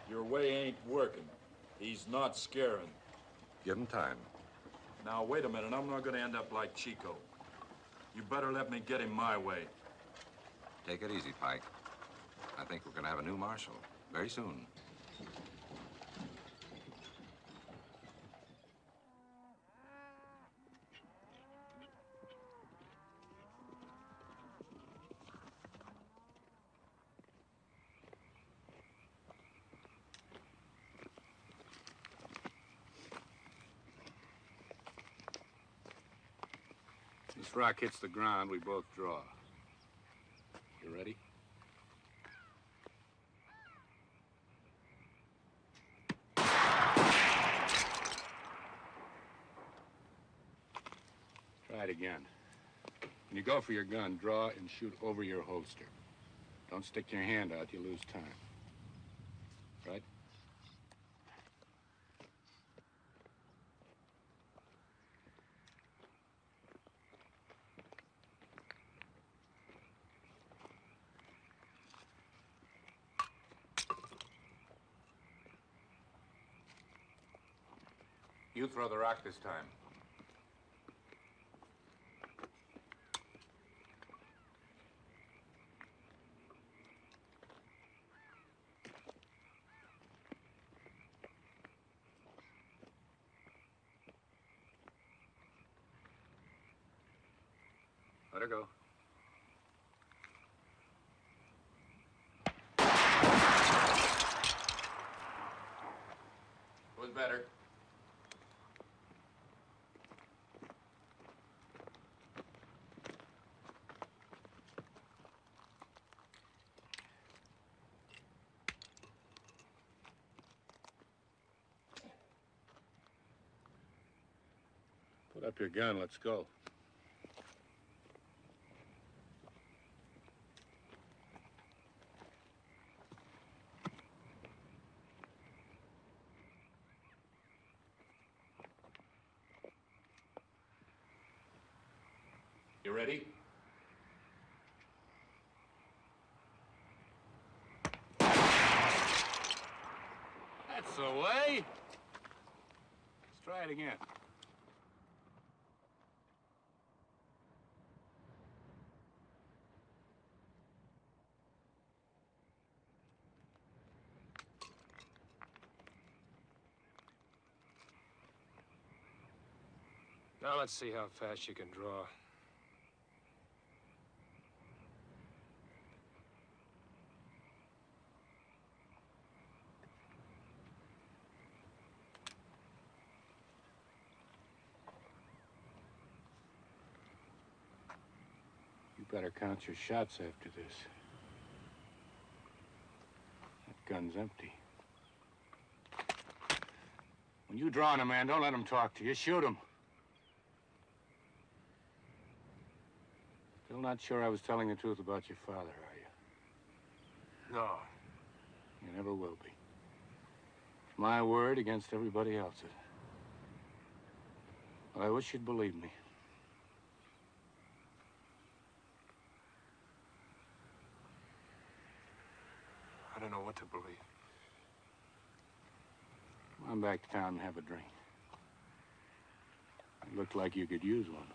Your way ain't working. He's not scaring. Give him time. Now, wait a minute. I'm not going to end up like Chico. You better let me get him my way. Take it easy, Pike. I think we're going to have a new marshal very soon. This rock hits the ground, we both draw. You ready? Try it again. When you go for your gun, draw and shoot over your holster. Don't stick your hand out, you lose time. Right? You throw the rock this time. Let her go. Was better. Put up your gun, let's go. You ready? That's the way. Let's try it again. Now let's see how fast you can draw. You better count your shots after this. That gun's empty. When you draw on a man, don't let him talk to you. Shoot him. Still not sure I was telling the truth about your father, are you? No. You never will be. It's my word against everybody else's. Well, I wish you'd believe me. I don't know what to believe. Come on back to town and have a drink. It looked like you could use one.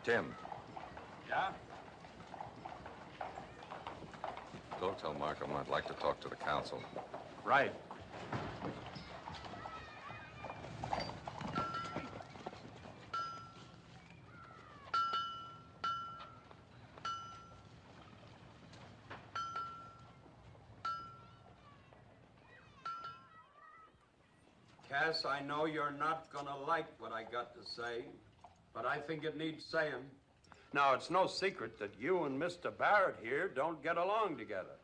Tim, Yeah? go tell Markham I'd like to talk to the council. Right. Cass, I know you're not gonna like what I got to say, but I think it needs saying. Now, it's no secret that you and Mr. Barrett here don't get along together.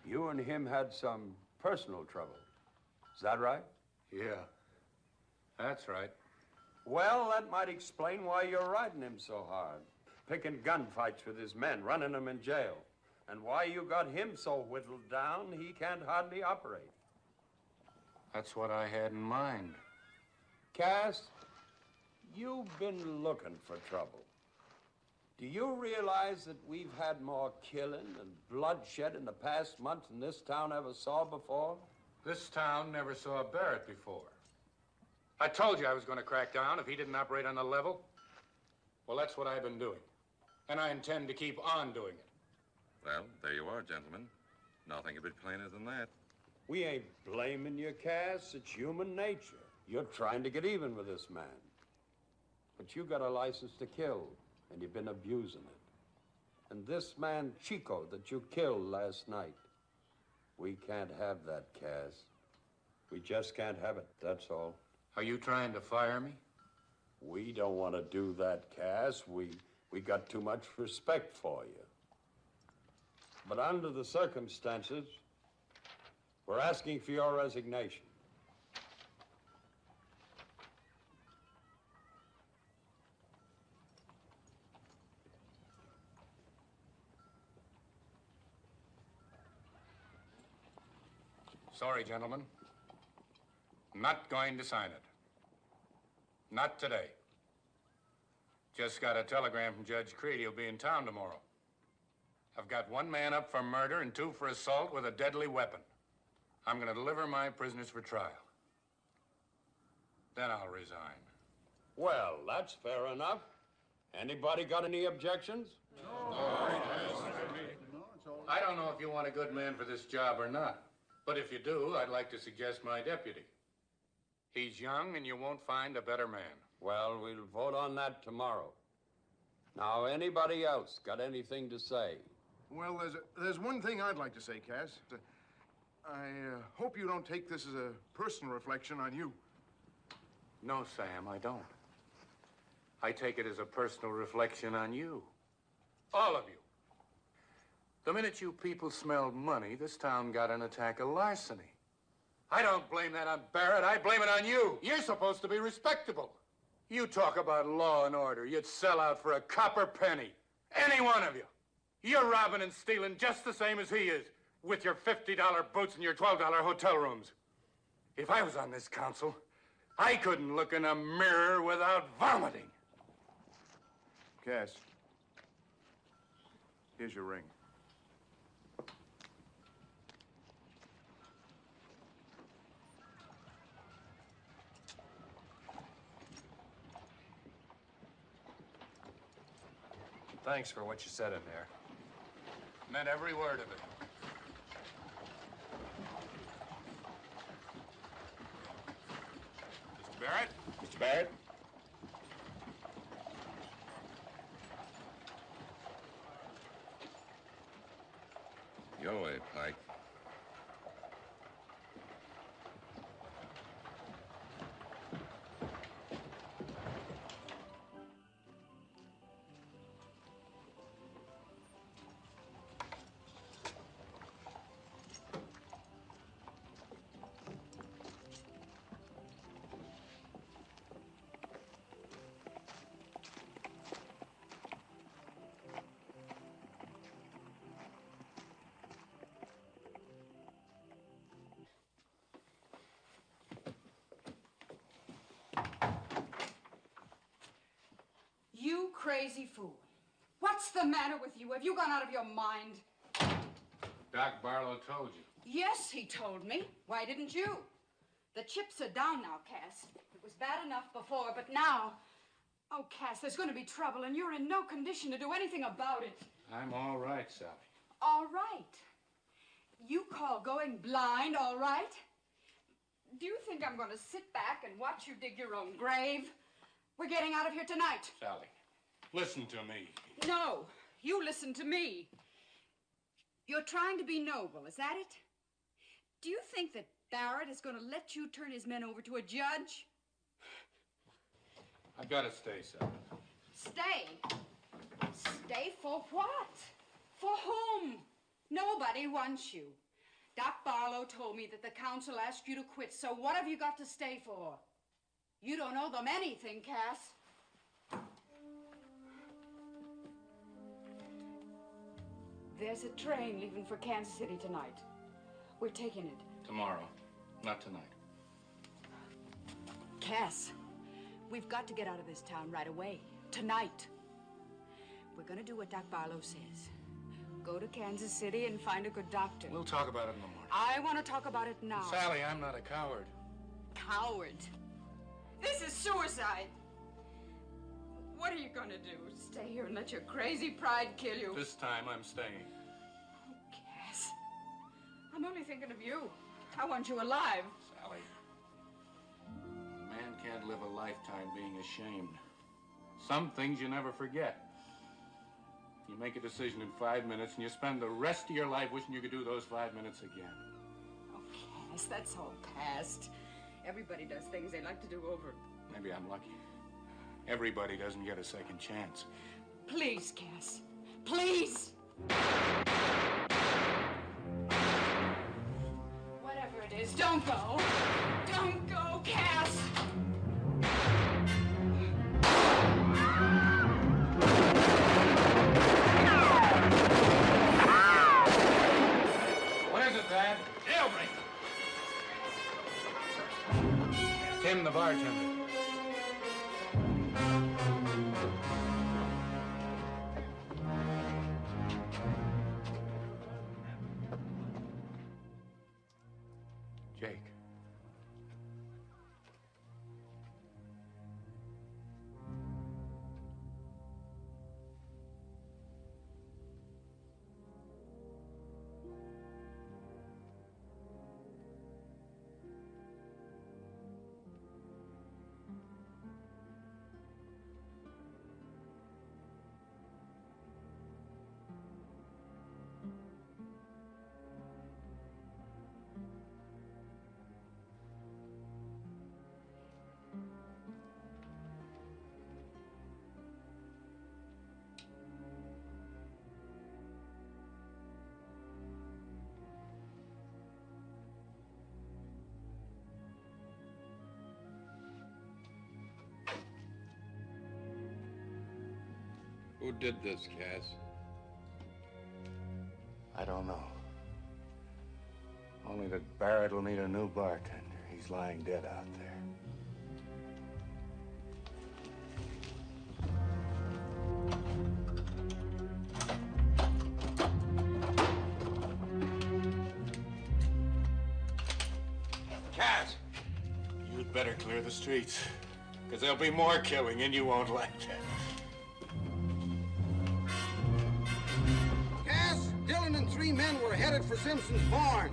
You and him had some personal trouble. Is that right? Yeah, that's right. Well, that might explain why you're riding him so hard. Picking gunfights with his men, running them in jail. And why you got him so whittled down he can't hardly operate. That's what I had in mind. Cass, you've been looking for trouble. Do you realize that we've had more killing and bloodshed in the past month than this town ever saw before? This town never saw Barrett before. I told you I was going to crack down if he didn't operate on the level. Well, that's what I've been doing. And I intend to keep on doing it. Well, there you are, gentlemen. Nothing could be plainer than that. We ain't blaming you, Cass. It's human nature. You're trying to get even with this man. But you got a license to kill, and you've been abusing it. And this man, Chico, that you killed last night, we can't have that, Cass. We just can't have it, that's all. Are you trying to fire me? We don't want to do that, Cass. We got too much respect for you. But under the circumstances, we're asking for your resignation. Sorry, gentlemen. Not going to sign it. Not today. Just got a telegram from Judge Creed. He'll be in town tomorrow. I've got 1 man up for murder and 2 for assault with a deadly weapon. I'm going to deliver my prisoners for trial. Then I'll resign. Well, that's fair enough. Anybody got any objections? I don't know if you want a good man for this job or not. But if you do, I'd like to suggest my deputy. He's young, and you won't find a better man. Well, we'll vote on that tomorrow. Now, anybody else got anything to say? Well, there's one thing I'd like to say, Cass. I hope you don't take this as a personal reflection on you. No, Sam, I don't. I take it as a personal reflection on you. All of you. The minute you people smelled money, this town got an attack of larceny. I don't blame that on Barrett. I blame it on you. You're supposed to be respectable. You talk about law and order. You'd sell out for a copper penny. Any one of you. You're robbing and stealing just the same as he is, with your $50 boots and your $12 hotel rooms. If I was on this council, I couldn't look in a mirror without vomiting. Cass, here's your ring. Thanks for what you said in there. Meant every word of it. Mr. Barrett? Mr. Barrett? Your way, Pike. You crazy fool. What's the matter with you? Have you gone out of your mind? Doc Barlow told you. Yes, he told me. Why didn't you? The chips are down now, Cass. It was bad enough before, but now... Oh, Cass, there's going to be trouble, and you're in no condition to do anything about it. I'm all right, Sally. All right. You call going blind all right? Do you think I'm going to sit back and watch you dig your own grave? We're getting out of here tonight. Sally, listen to me. No, you listen to me. You're trying to be noble, is that it? Do you think that Barrett is going to let you turn his men over to a judge? I've got to stay, Sally. Stay? Stay for what? For whom? Nobody wants you. Doc Barlow told me that the council asked you to quit, so what have you got to stay for? You don't owe them anything, Cass. There's a train leaving for Kansas City tonight. We're taking it. Tomorrow, not tonight. Cass, we've got to get out of this town right away. Tonight. We're gonna do what Doc Barlow says. Go to Kansas City and find a good doctor. We'll talk about it in the morning. I want to talk about it now. Sally, I'm not a coward. Coward? This is suicide. What are you gonna do? Stay here and let your crazy pride kill you? This time I'm staying. Oh, Cass. I'm only thinking of you. I want you alive. Sally, a man can't live a lifetime being ashamed. Some things you never forget. You make a decision in 5 minutes and you spend the rest of your life wishing you could do those 5 minutes again. Oh, Cass, that's all past. Everybody does things they like to do over. Maybe I'm lucky. Everybody doesn't get a second chance. Please, Cass. Please! Whatever it is, don't go. Don't go, Cass! What is it, Dad? Jailbreak! Tim, the bartender. Jake. Who did this, Cass? I don't know. Only that Barrett will need a new bartender. He's lying dead out there. Cass! You'd better clear the streets, because there'll be more killing and you won't like that. Cass, Dillon and 3 men were headed for Simpson's barn.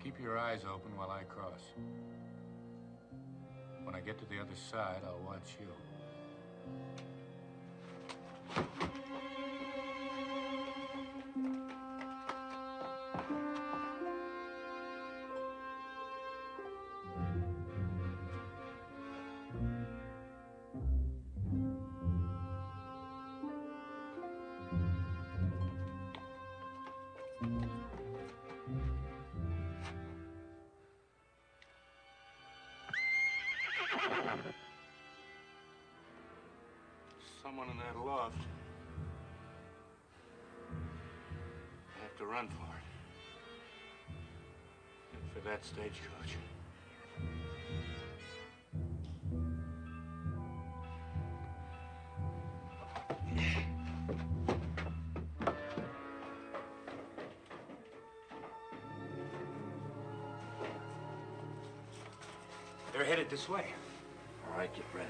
Keep your eyes open while I cross. When I get to the other side, I'll watch you. Someone in that loft. I have to run for it. And for that stagecoach. They're headed this way. All right, get ready.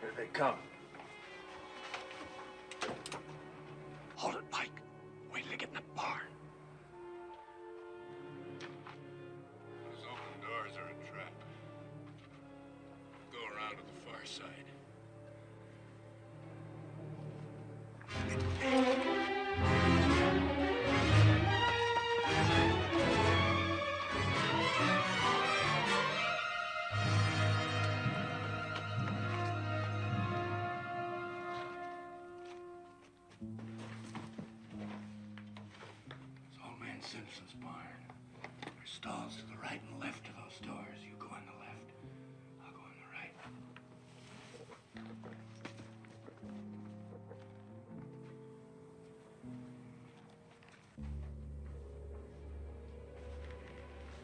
Here they come. Hold it, Mike. Wait till they get in the barn. Those open doors are a trap. Go around to the far side. Simpson's barn. There's stalls to the right and left of those doors. You go on the left. I'll go on the right.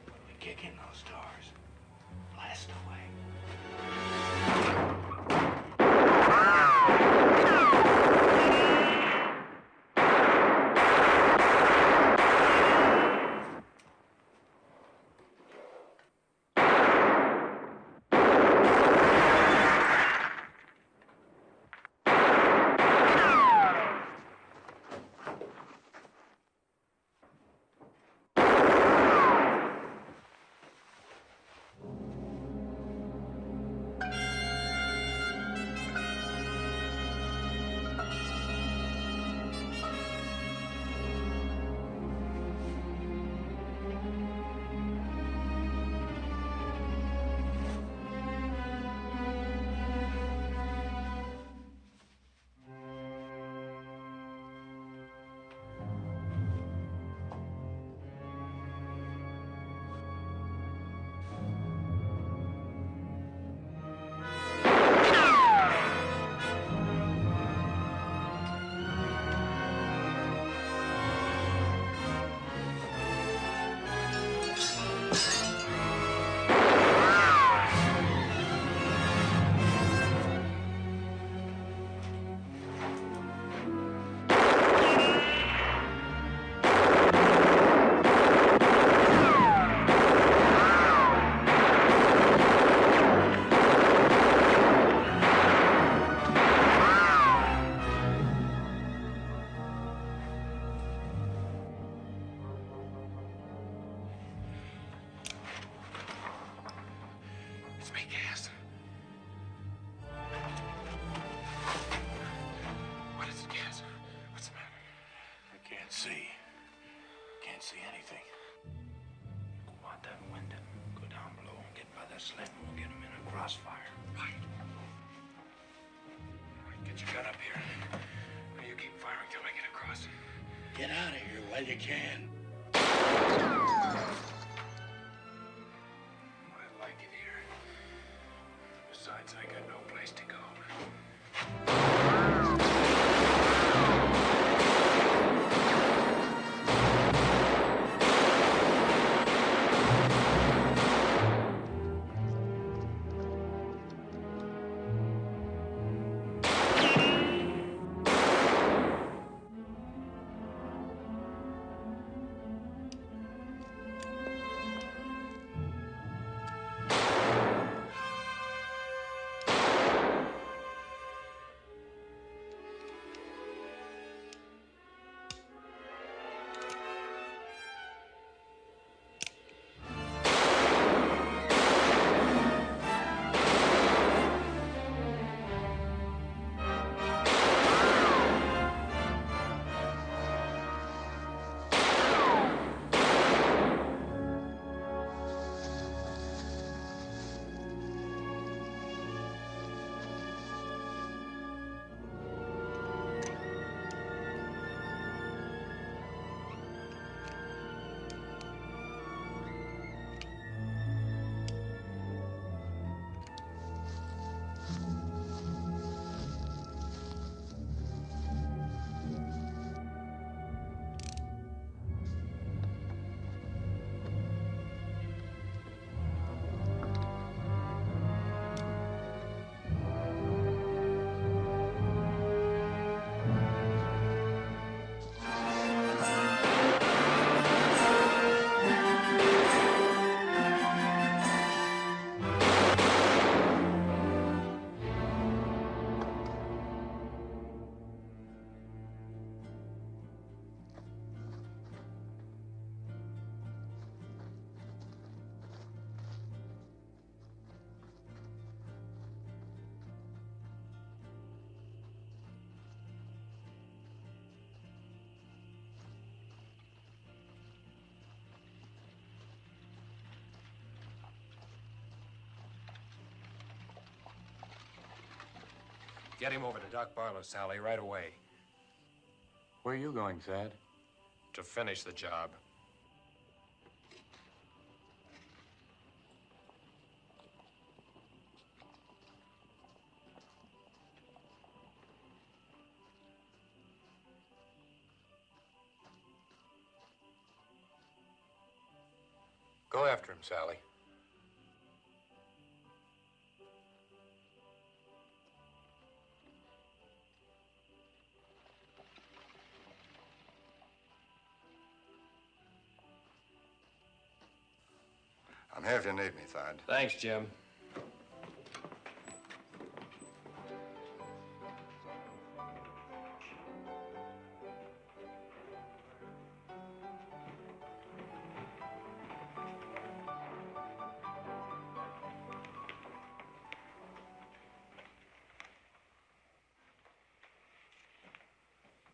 When we kick in those doors, blast away. see. Can't see anything. Go out that window. Go down below and get by that sled and we'll get him in a crossfire. Right. All right, get your gun up here. You keep firing till I get across. Get out of here while you can. I like it here. Besides, I got no place to go. Get him over to Doc Barlow's, Sally, right away. Where are you going, Thad? To finish the job. Go after him, Sally. I'm here if you need me, Thad. Thanks, Jim.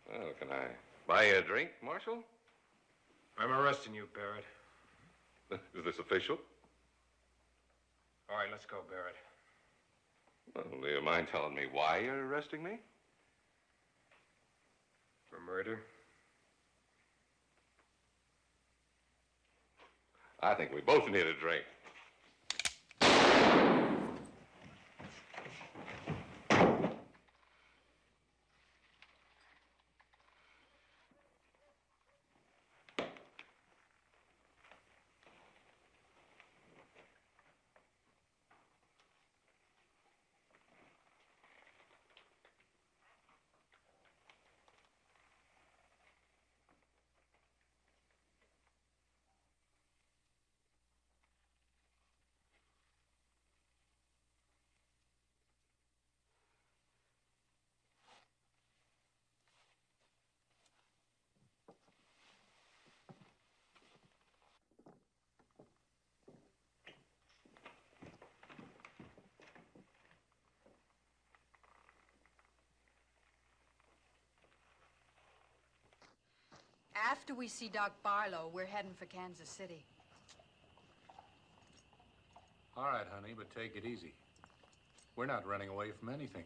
Well, can I buy you a drink, Marshal? I'm arresting you, Barrett. Is this official? All right, let's go, Barrett. Well, do you mind telling me why you're arresting me? For murder? I think we both need a drink. After we see Doc Barlow, we're heading for Kansas City. All right, honey, but take it easy. We're not running away from anything.